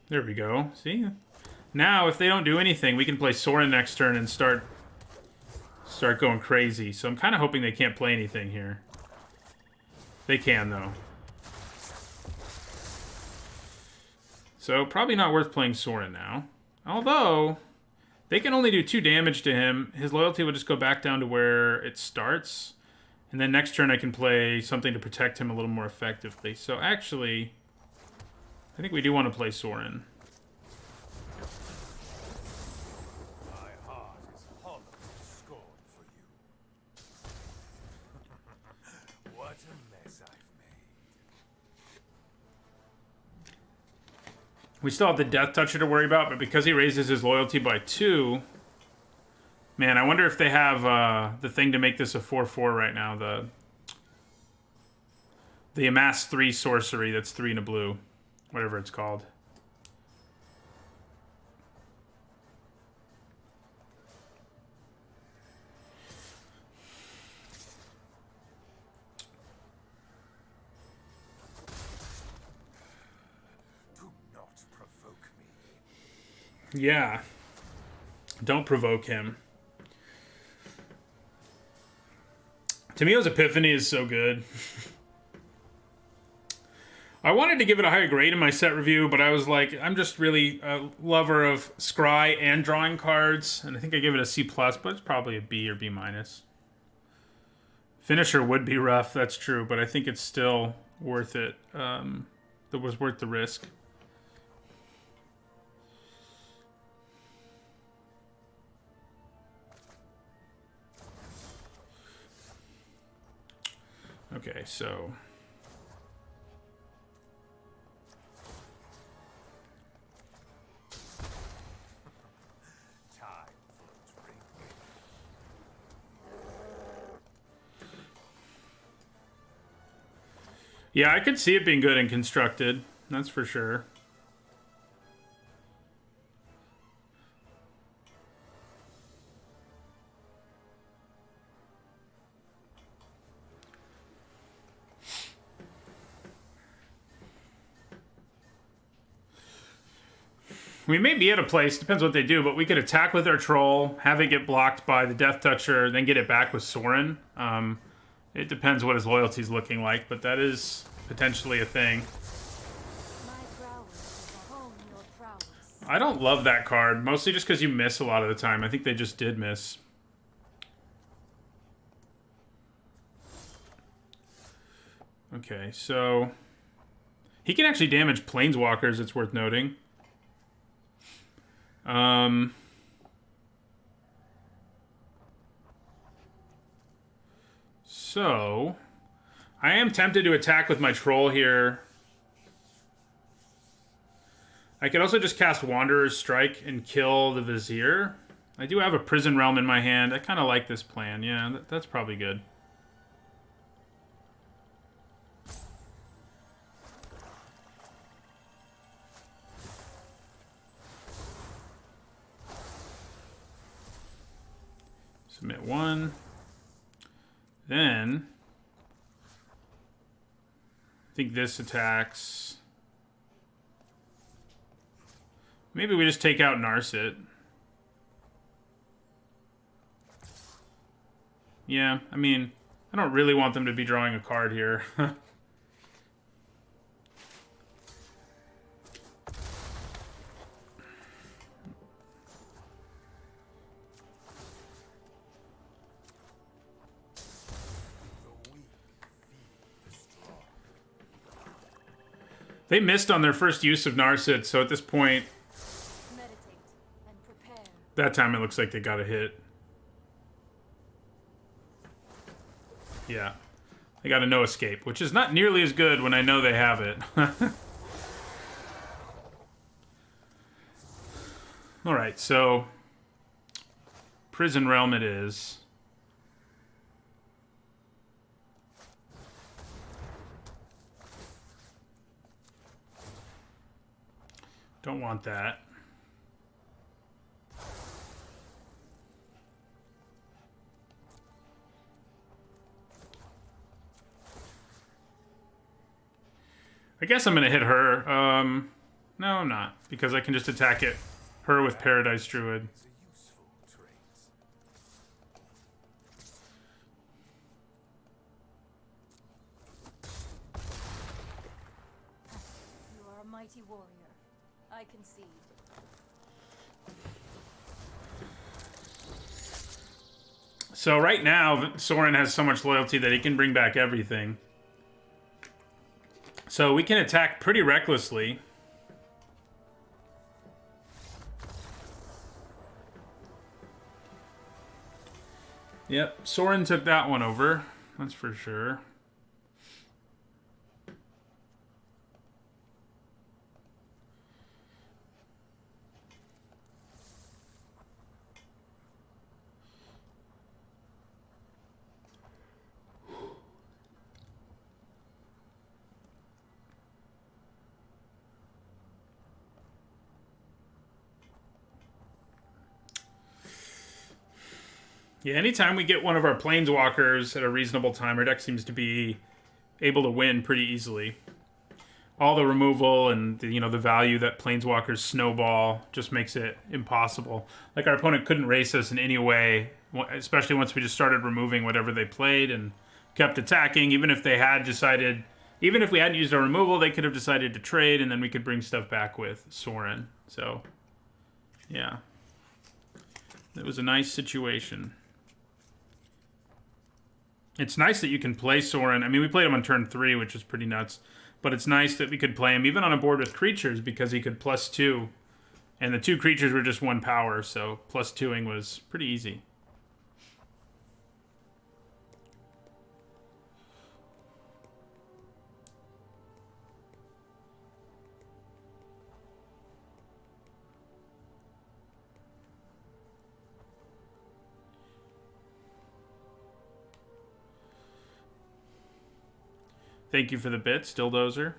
A: There we go. See? Now, if they don't do anything, we can play Sorin next turn and start going crazy. So I'm kind of hoping they can't play anything here. They can, though. So probably not worth playing Sorin now. Although, they can only do 2 damage to him. His loyalty will just go back down to where it starts. And then next turn I can play something to protect him a little more effectively. So actually, I think we do want to play Sorin.
C: My heart is hollow with scorn for you. What a mess I've made.
A: We still have the Death Toucher to worry about, but because he raises his loyalty by 2... Man, I wonder if they have the thing to make this a 4/4 right now. The Amass 3 sorcery that's 3 and a blue. Whatever it's called. Yeah. Don't provoke him. Tamio's Epiphany is so good. I wanted to give it a higher grade in my set review, but I was like, I'm just really a lover of scry and drawing cards, and I think I give it a C+, but it's probably a B or B-. Finisher would be rough, that's true, but I think it's still worth it. That was worth the risk. Okay, so...
C: Time for a drink.
A: Yeah, I could see it being good and constructed. That's for sure. We may be at a place, depends what they do, but we could attack with our troll, have it get blocked by the Death Toucher, then get it back with Sorin. It depends what his loyalty's looking like, but that is potentially a thing.
B: My prowess is a home your prowess.
A: I don't love that card, mostly just because you miss a lot of the time. I think they just did miss. Okay, so... he can actually damage Planeswalkers, it's worth noting. So, I am tempted to attack with my troll here. I could also just cast Wanderer's Strike and kill the Vizier. I do have a Prison Realm in my hand. I kind of like this plan. Yeah, that's probably good. Submit one. Then, I think this attacks. Maybe we just take out Narset. Yeah, I mean, I don't really want them to be drawing a card here. They missed on their first use of Narset, so at this point,
B: Meditate and prepare.
A: that time it looks like they got a hit. Yeah. They got a no escape, which is not nearly as good when I know they have it. Alright, so... Prison Realm it is. Don't want that. I guess I'm gonna hit her. No, I'm not, because I can just attack it. Her with Paradise Druid.
C: It's a useful trait.
B: You are a mighty warrior. I concede.
A: So right now, Sorin has so much loyalty that he can bring back everything. So we can attack pretty recklessly. Yep, Sorin took that one over. That's for sure. Yeah, anytime we get one of our Planeswalkers at a reasonable time, our deck seems to be able to win pretty easily. all the removal and the, the value that planeswalkers snowball just makes it impossible. Like our opponent couldn't race us in any way, especially once we just started removing whatever they played and kept attacking. Even if they had decided, even if we hadn't used our removal, they could have decided to trade, and then we could bring stuff back with Sorin. So, yeah, it was a nice situation. It's nice that you can play Sorin. I mean, we played him on turn 3, which was pretty nuts. But it's nice that we could play him even on a board with creatures because he could +2. And the 2 creatures were just 1 power, so +2ing was pretty easy. Thank you for the bits, Dilldozer.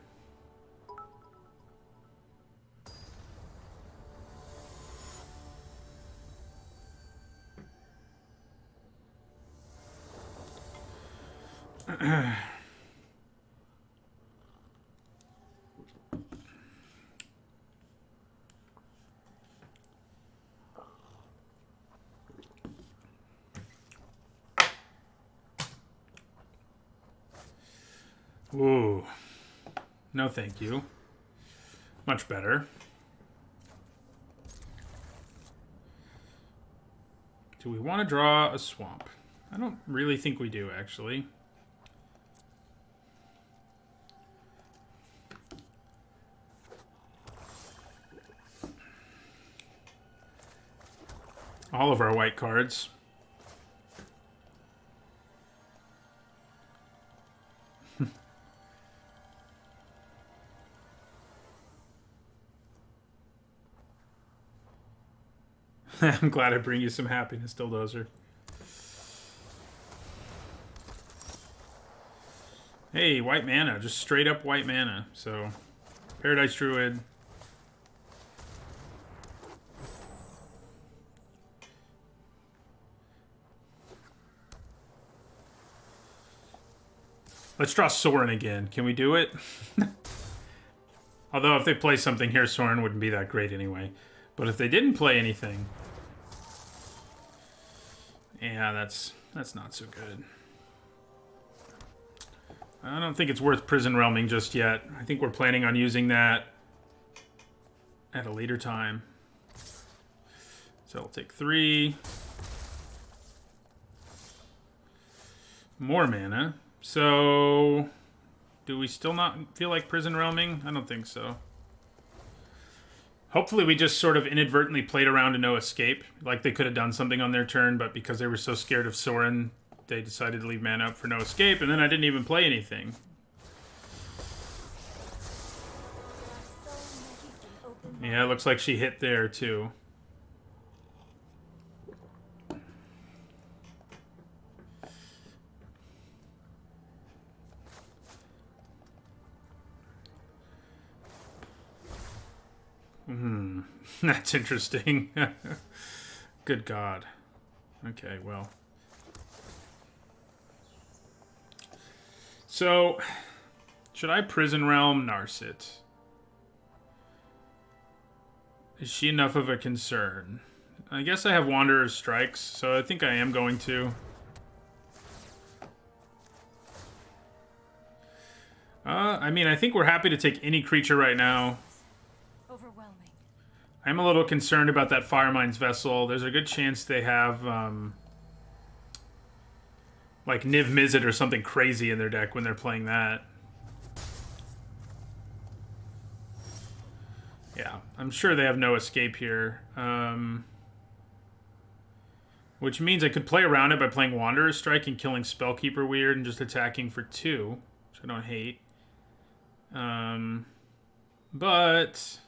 A: Ooh. No, thank you. Much better. Do we want to draw a swamp? I don't really think we do, actually. All of our white cards. I'm glad I bring you some happiness, Dilldozer. Hey, white mana. Just straight up white mana. So, Paradise Druid. Let's draw Sorin again. Can we do it? Although if they play something here, Sorin wouldn't be that great anyway. But if they didn't play anything... Yeah, that's not so good. I don't think it's worth Prison Realming just yet. I think we're planning on using that at a later time. So I'll take 3. More mana. So, do we still not feel like Prison Realming? I don't think so. Hopefully we just sort of inadvertently played around to no escape. Like they could have done something on their turn, but because they were so scared of Sorin, they decided to leave mana up for no escape, and then I didn't even play anything. Yeah, it looks like she hit there, too. That's interesting. Good God. Okay, well. So, should I Prison Realm Narset? Is she enough of a concern? I guess I have Wanderer's Strikes, so I think I am going to. I mean, I think we're happy to take any creature right now.
B: Overwhelming.
A: I'm a little concerned about that Firemind's Vessel. There's a good chance they have, like, Niv Mizzet or something crazy in their deck when they're playing that. Yeah, I'm sure they have no escape here. Which means I could play around it by playing Wanderer's Strike and killing Spellkeeper Weird and just attacking for 2, which I don't hate. But...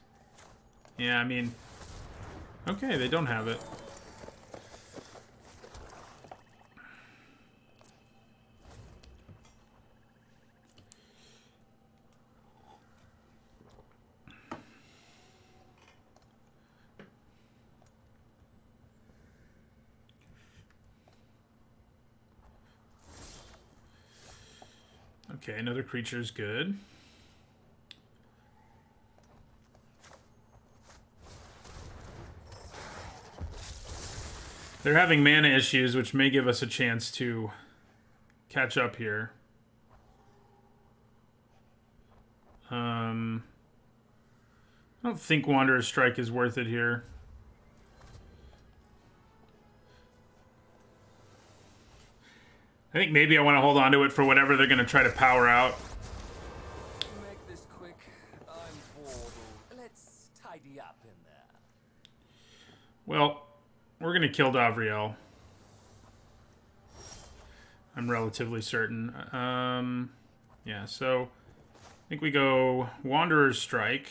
A: yeah, I mean... okay, they don't have it. Okay, another creature is good. They're having mana issues, which may give us a chance to catch up here. I don't think Wanderer's Strike is worth it here. I think maybe I want to hold on to it for whatever they're going to try to power out.
C: To make this quick, I'm bored. Let's tidy up in there.
A: Well, we're going to kill Davriel. I'm relatively certain. Yeah, so I think we go Wanderer's Strike.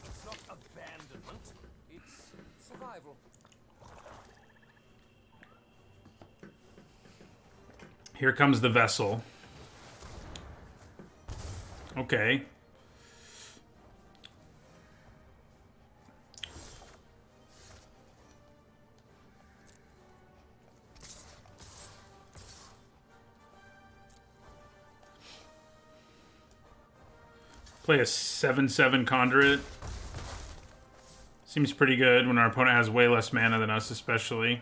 C: It's not abandonment, it's survival.
A: Here comes the vessel. Okay. Play a 7/7 Conduit. Seems pretty good when our opponent has way less mana than us, especially.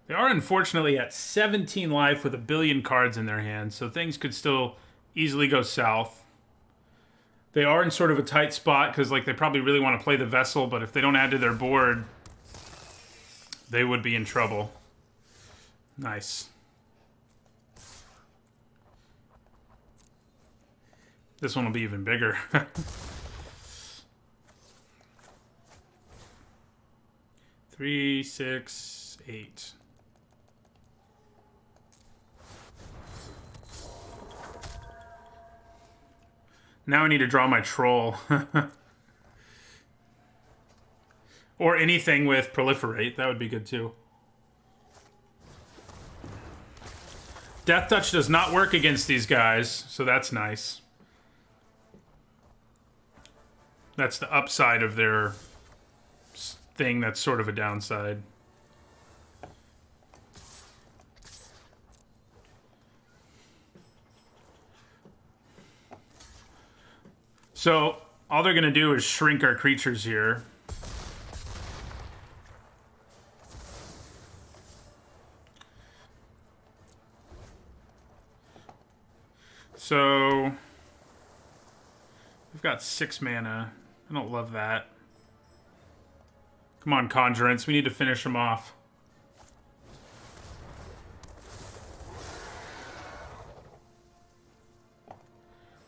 A: They are unfortunately at 17 life with a billion cards in their hands, so things could still easily go south. They are in sort of a tight spot because like they probably really want to play the vessel, but if they don't add to their board, they would be in trouble. Nice. This one will be even bigger. 3, 6, 8. Now I need to draw my troll. Or anything with proliferate. That would be good too. Death Touch does not work against these guys, so that's nice. That's the upside of their thing that's sort of a downside. So all they're going to do is shrink our creatures here. So we've got 6 mana. I don't love that. Come on, Conjurants. We need to finish them off.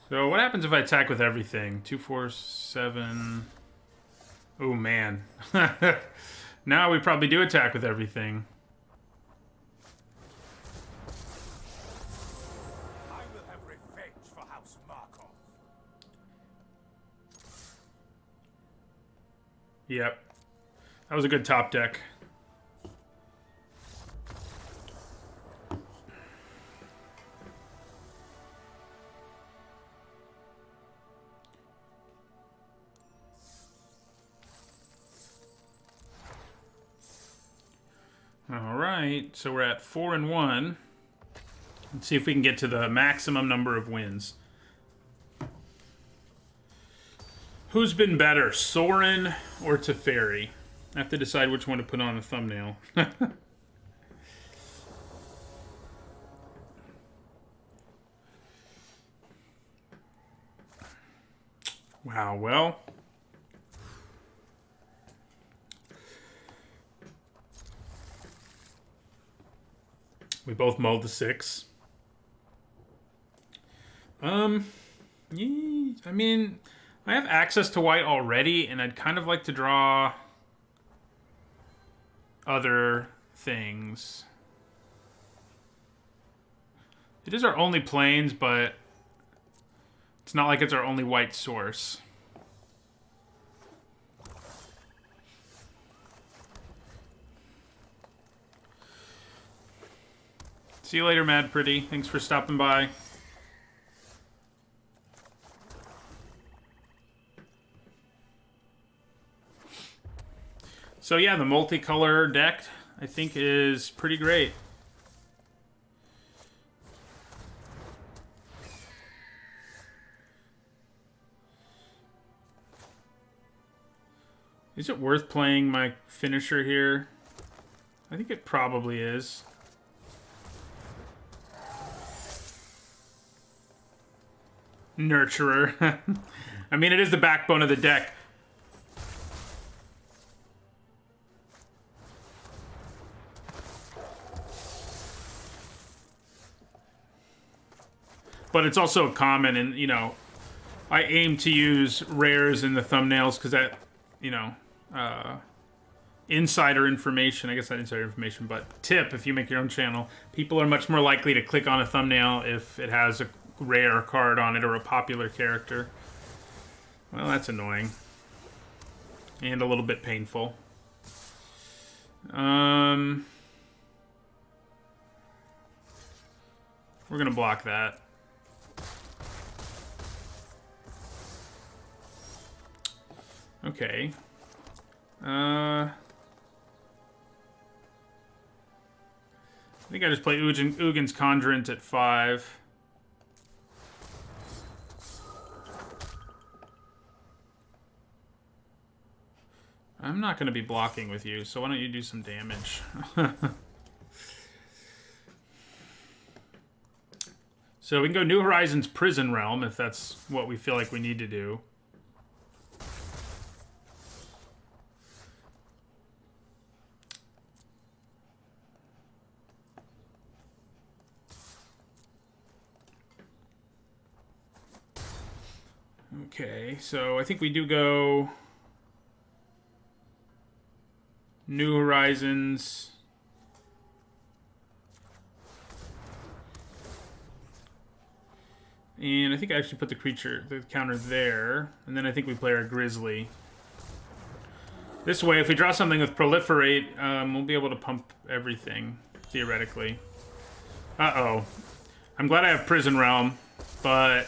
A: So what happens if I attack with everything? 2, 4, 7. Oh, man. Now we probably do attack with everything.
C: I will have revenge for House Markov.
A: Yep. That was a good top deck. All right, so we're at 4-1. Let's see if we can get to the maximum number of wins. Who's been better, Sorin or Teferi? I have to decide which one to put on the thumbnail. Wow, well. We both mulled the 6. Yeah, I mean, I have access to white already, and I'd kind of like to draw other things. It is our only plains, but it's not like it's our only white source. See you later, Mad Pretty. Thanks for stopping by. So yeah, the multicolor deck, I think, is pretty great. Is it worth playing my finisher here? I think it probably is. Nurturer. I mean, it is the backbone of the deck. But it's also common, and, you know, I aim to use rares in the thumbnails because that, you know, insider information, I guess not insider information, but tip, if you make your own channel, people are much more likely to click on a thumbnail if it has a rare card on it or a popular character. Well, that's annoying. And a little bit painful. We're gonna block that. Okay. I think I just play Ugin's Conjurant at 5. I'm not going to be blocking with you, so why don't you do some damage? So we can go New Horizons Prison Realm if that's what we feel like we need to do. Okay, so I think we do go New Horizons. And I think I actually put the counter there. And then I think we play our Grizzly. This way, if we draw something with Proliferate, we'll be able to pump everything, theoretically. Uh-oh. I'm glad I have Prison Realm, but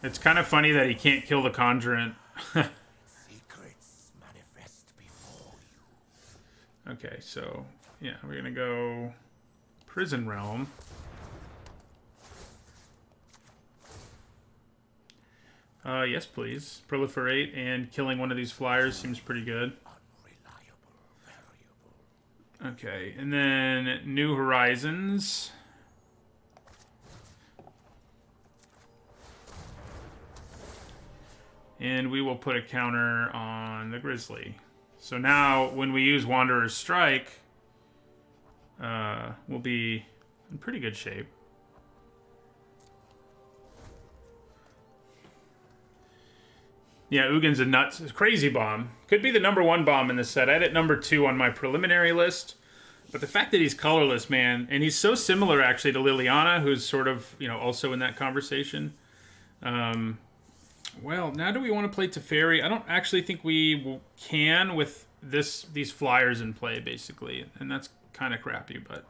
A: it's kind of funny that he can't kill the Conjurant.
C: Secrets manifest before you.
A: Okay, so yeah, we're gonna go Prison Realm. Yes, please. Proliferate and killing one of these flyers seems pretty good. Okay, and then New Horizons. And we will put a counter on the Grizzly. So now, when we use Wanderer's Strike, we'll be in pretty good shape. Yeah, Ugin's a nuts, crazy bomb. Could be the #1 bomb in this set. I had it #2 on my preliminary list. But the fact that he's colorless, man, and he's so similar, actually, to Liliana, who's sort of, you know, also in that conversation. Well, now do we want to play Teferi? I don't actually think we can with these flyers in play, basically. And that's kind of crappy, but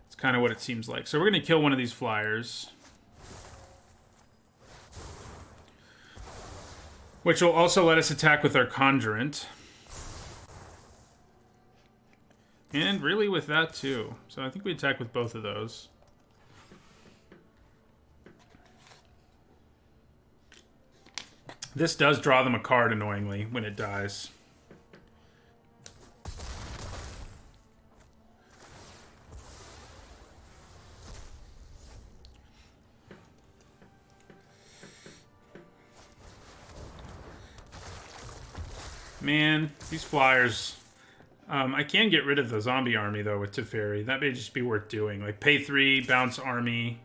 A: it's kind of what it seems like. So we're going to kill one of these flyers. Which will also let us attack with our Conjurant. And really with that, too. So I think we attack with both of those. This does draw them a card, annoyingly, when it dies. Man, these flyers... I can get rid of the zombie army, though, with Teferi. That may just be worth doing. Like, pay 3, bounce army.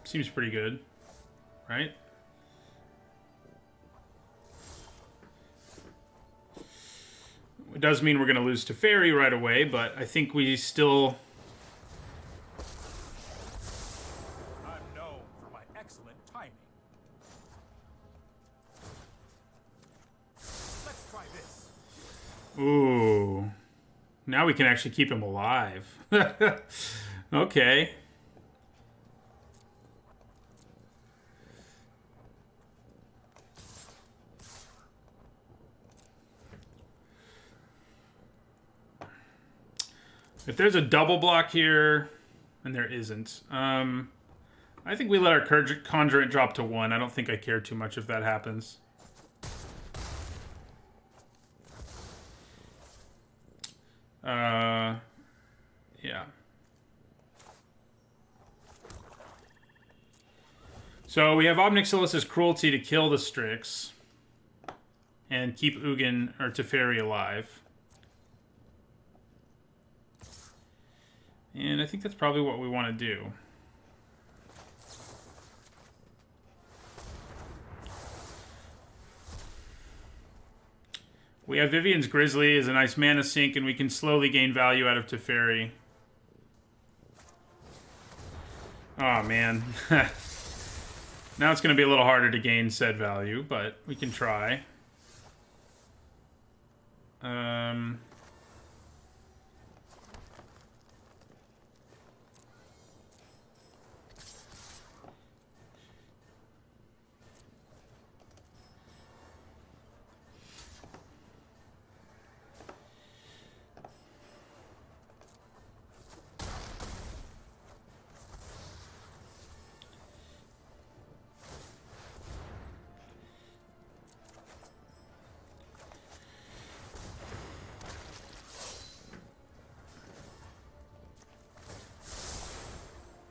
A: Seems pretty good, right? It does mean we're going to lose to Fairy right away, but I think we still...
C: I'm known for my excellent timing. Let's try this.
A: Ooh. Now we can actually keep him alive. Okay. If there's a double block here, and there isn't, I think we let our Conjurant drop to 1. I don't think I care too much if that happens. Yeah. So we have Ob Nixilis' Cruelty to kill the Strix and keep Ugin or Teferi alive. And I think that's probably what we want to do. We have Vivian's Grizzly as a nice mana sink, and we can slowly gain value out of Teferi. Oh, man. Now it's going to be a little harder to gain said value, but we can try.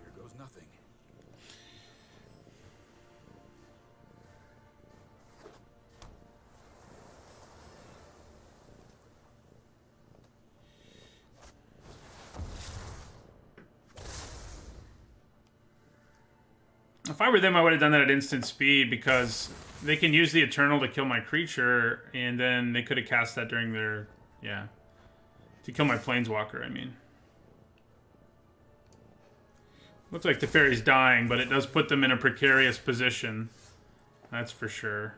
C: Here goes nothing.
A: If I were them, I would have done that at instant speed because they can use the Eternal to kill my creature, and then they could have cast that during their... Yeah. To kill my Planeswalker, I mean. Looks like Teferi's dying, but it does put them in a precarious position. That's for sure.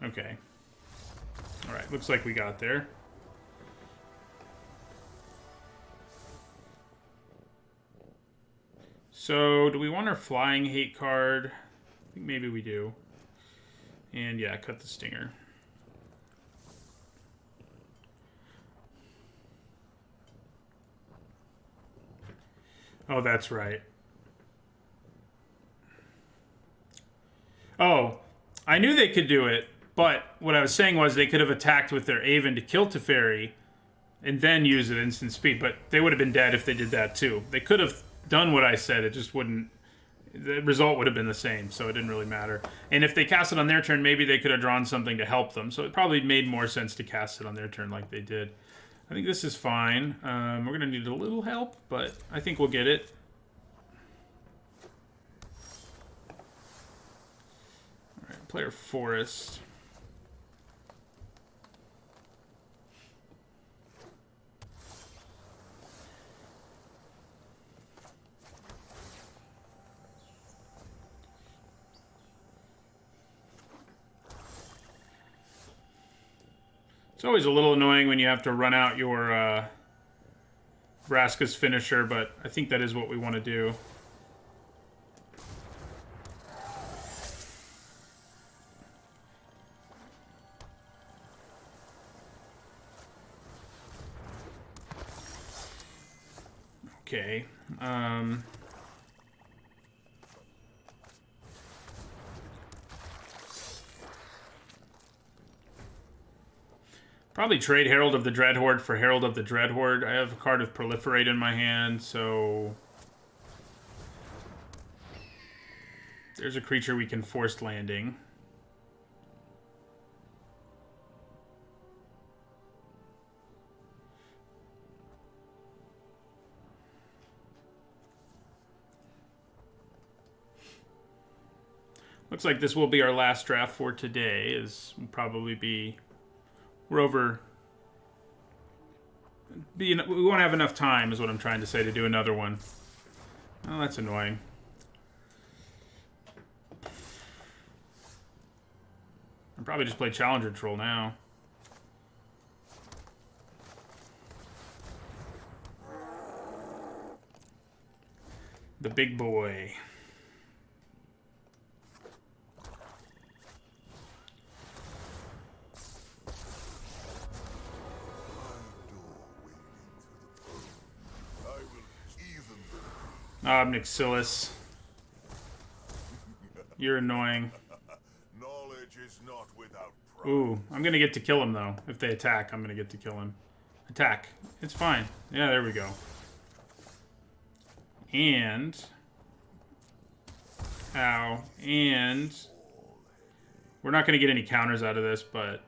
A: Okay. Alright, looks like we got there. So, do we want our Flying Hate card? I think maybe we do. And yeah, cut the Stinger. Oh, that's right. Oh, I knew they could do it, but what I was saying was they could have attacked with their Aven to kill Teferi and then use it instant speed, but they would have been dead if they did that too. They could have done what I said, it just wouldn't... The result would have been the same, so it didn't really matter. And if they cast it on their turn, maybe they could have drawn something to help them, so it probably made more sense to cast it on their turn like they did. I think this is fine. We're going to need a little help, but I think we'll get it. Alright, player Forest. It's always a little annoying when you have to run out your Vraska's finisher, but I think that is what we want to do. Okay. Probably trade Herald of the Dreadhorde for Herald of the Dreadhorde. I have a card of Proliferate in my hand, so... There's a creature we can force landing. Looks like this will be our last draft for today. We'll probably be... We're over... We won't have enough time, is what I'm trying to say, to do another one. Oh, that's annoying. I'll probably just play Challenger Troll now. The big boy. Obnixilis. You're annoying.
D: Knowledge is not without pride.
A: Ooh, I'm gonna get to kill him though. If they attack, I'm gonna get to kill him. Attack. It's fine. Yeah, there we go. And... Ow. And... We're not gonna get any counters out of this, but...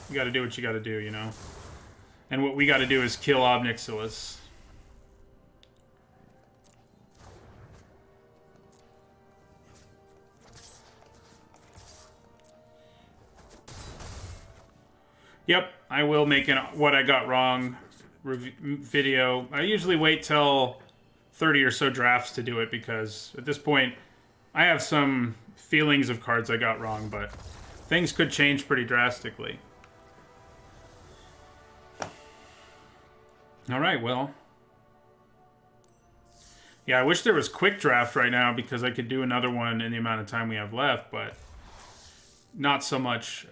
A: You gotta do what you gotta do, you know? And what we gotta do is kill Obnixilis. Yep, I will make an what I got wrong video. I usually wait till 30 or so drafts to do it because at this point I have some feelings of cards I got wrong, but things could change pretty drastically. Alright, well. Yeah, I wish there was quick draft right now because I could do another one in the amount of time we have left, but not so much...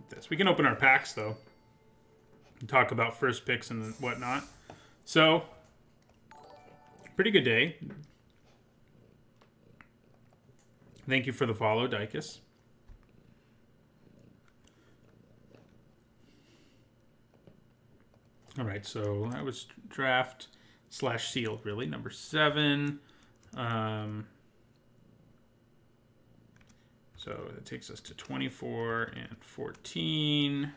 A: this. We can open our packs, though. And talk about first picks and whatnot. So, pretty good day. Thank you for the follow, Dykus. Alright, so that was draft / sealed, really. Number 7. So that takes us to 24 and 14.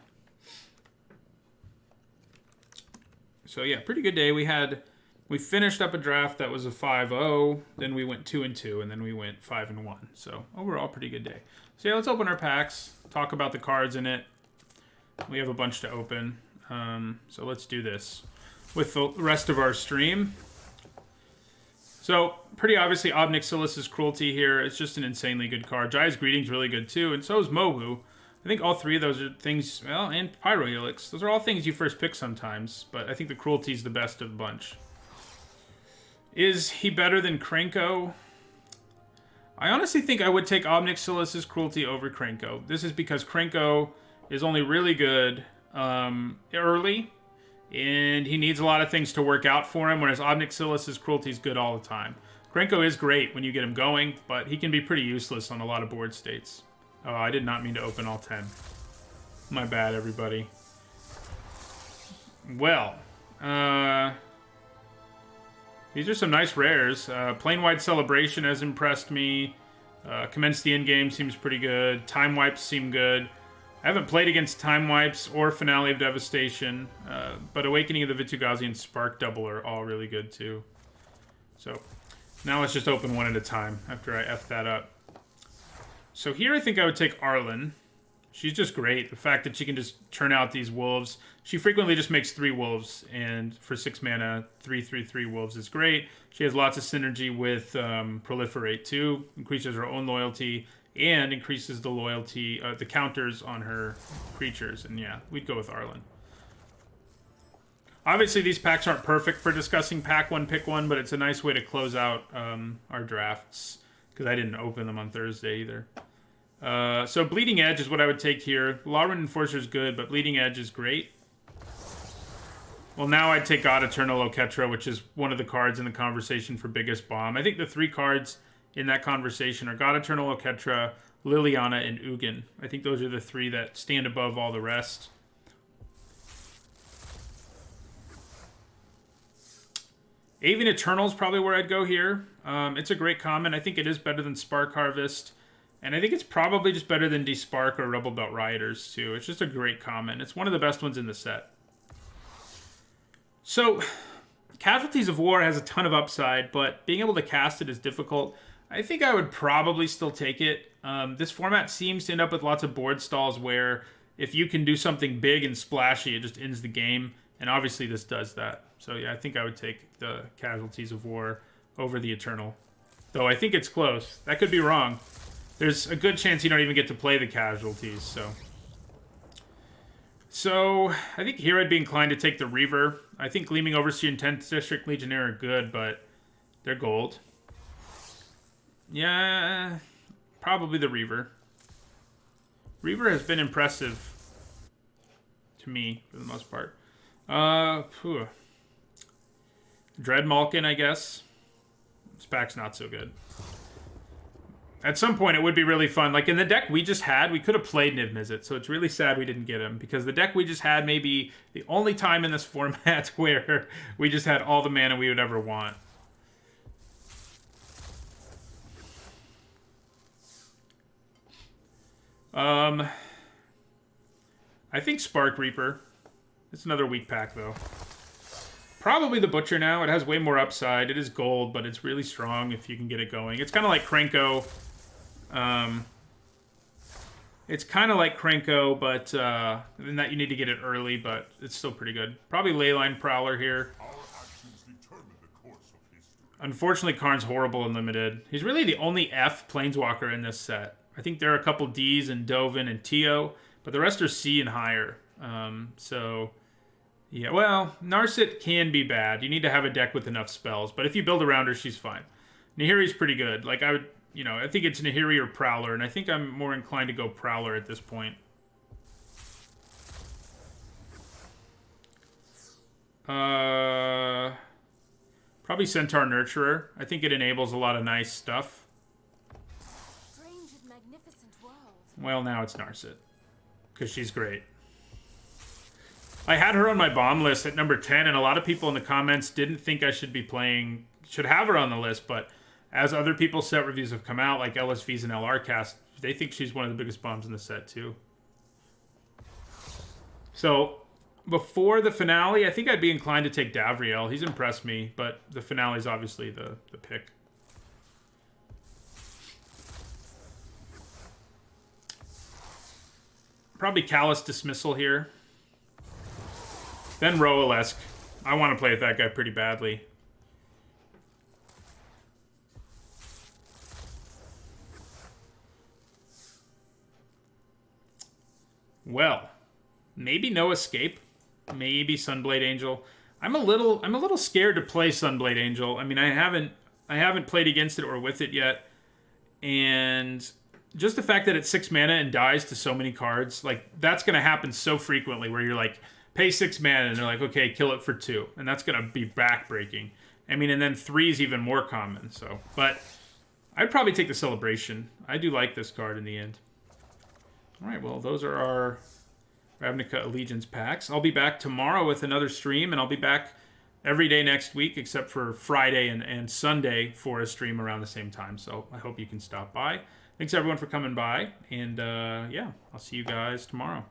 A: So yeah, pretty good day. We finished up a draft that was a 5-0, then we went 2-2, and then we went 5-1. So overall, pretty good day. So yeah, let's open our packs, talk about the cards in it. We have a bunch to open. So let's do this with the rest of our stream. So, pretty obviously, Obnixilis' Cruelty here. It's just an insanely good card. Jaya's Greeting's really good, too, and so is Mohu. I think all three of those are things, well, and Pyrohelix. Those are all things you first pick sometimes, but I think the Cruelty's the best of the bunch. Is he better than Krenko? I honestly think I would take Obnixilis' Cruelty over Krenko. This is because Krenko is only really good early, and he needs a lot of things to work out for him, whereas Obnixilis' Cruelty is good all the time. Krenko is great when you get him going, but he can be pretty useless on a lot of board states. Oh, I did not mean to open all 10. My bad, everybody. Well, these are some nice rares. Plane-Wide Celebration has impressed me. Commence the Endgame seems pretty good. Time Wipes seem good. I haven't played against Time Wipes or Finale of Devastation, but Awakening of the Vitu-Ghazi and Spark Double are all really good too. So now let's just open one at a time after I F that up. So here I think I would take Arlen. She's just great. The fact that she can just turn out these wolves. She frequently just makes 3 wolves, and for 6 mana, 3/3/3 wolves is great. She has lots of synergy with Proliferate too. Increases her own loyalty and increases the loyalty, the counters on her creatures. And yeah, we'd go with Arlen. Obviously, these packs aren't perfect for discussing pack 1, pick 1, but it's a nice way to close out our drafts, because I didn't open them on Thursday either. So Bleeding Edge is what I would take here. Lawren Enforcer is good, but Bleeding Edge is great. Well, now I'd take God Eternal Oketra, which is one of the cards in the conversation for biggest bomb. I think the 3 cards in that conversation are God Eternal Oketra, Liliana, and Ugin. I think those are the 3 that stand above all the rest. Avian Eternal is probably where I'd go here. It's a great common. I think it is better than Spark Harvest. And I think it's probably just better than Despark or Rebel Belt Rioters, too. It's just a great common. It's one of the best ones in the set. So, Casualties of War has a ton of upside, but being able to cast it is difficult. I think I would probably still take it. This format seems to end up with lots of board stalls where if you can do something big and splashy, it just ends the game. And obviously this does that. So yeah, I think I would take the Casualties of War over the Eternal. Though I think it's close. That could be wrong. There's a good chance you don't even get to play the Casualties, So I think here I'd be inclined to take the Reaver. I think Gleaming Overseer and 10th District Legionnaire are good, but they're gold. Yeah, probably the Reaver. Reaver has been impressive to me, for the most part. Dread Malkin, I guess. This pack's not so good. At some point, it would be really fun. Like, in the deck we just had, we could have played Niv Mizzet, so it's really sad we didn't get him, because the deck we just had may be the only time in this format where we just had all the mana we would ever want. I think Spark Reaper. It's another weak pack, though. Probably the Butcher now. It has way more upside. It is gold, but it's really strong if you can get it going. It's kind of like Krenko. It's kind of like Krenko, but in that you need to get it early, but it's still pretty good. Probably Leyline Prowler here. Unfortunately, Karn's horrible and limited. He's really the only F Planeswalker in this set. I think there are a couple Ds in Dovin and Tio, but the rest are C and higher. So, yeah, well, Narset can be bad. You need to have a deck with enough spells, but if you build around her, she's fine. Nahiri's pretty good. Like, I would, I think it's Nahiri or Prowler, and I think I'm more inclined to go Prowler at this point. Probably Centaur Nurturer. I think it enables a lot of nice stuff.
B: Strange and magnificent world.
A: Well, now it's Narset, because she's great. I had her on my bomb list at number 10, and a lot of people in the comments didn't think I should have her on the list, but as other people's set reviews have come out, like LSV's and LRcast, they think she's one of the biggest bombs in the set, too. So, before the finale, I think I'd be inclined to take Davriel. He's impressed me, but the finale's obviously the pick. Probably Callous Dismissal here. Then Roalesk. I want to play with that guy pretty badly. Well, maybe No Escape. Maybe Sunblade Angel. I'm a little scared to play Sunblade Angel. I mean, I haven't played against it or with it yet. And just the fact that it's 6 mana and dies to so many cards, like, that's going to happen so frequently where you're like, pay 6 mana, and they're like, okay, kill it for 2. And that's going to be backbreaking. I mean, and then 3 is even more common, so. But I'd probably take the Celebration. I do like this card in the end. All right, well, those are our Ravnica Allegiance packs. I'll be back tomorrow with another stream, and I'll be back every day next week except for Friday and Sunday for a stream around the same time. So I hope you can stop by. Thanks, everyone, for coming by. And, yeah, I'll see you guys tomorrow.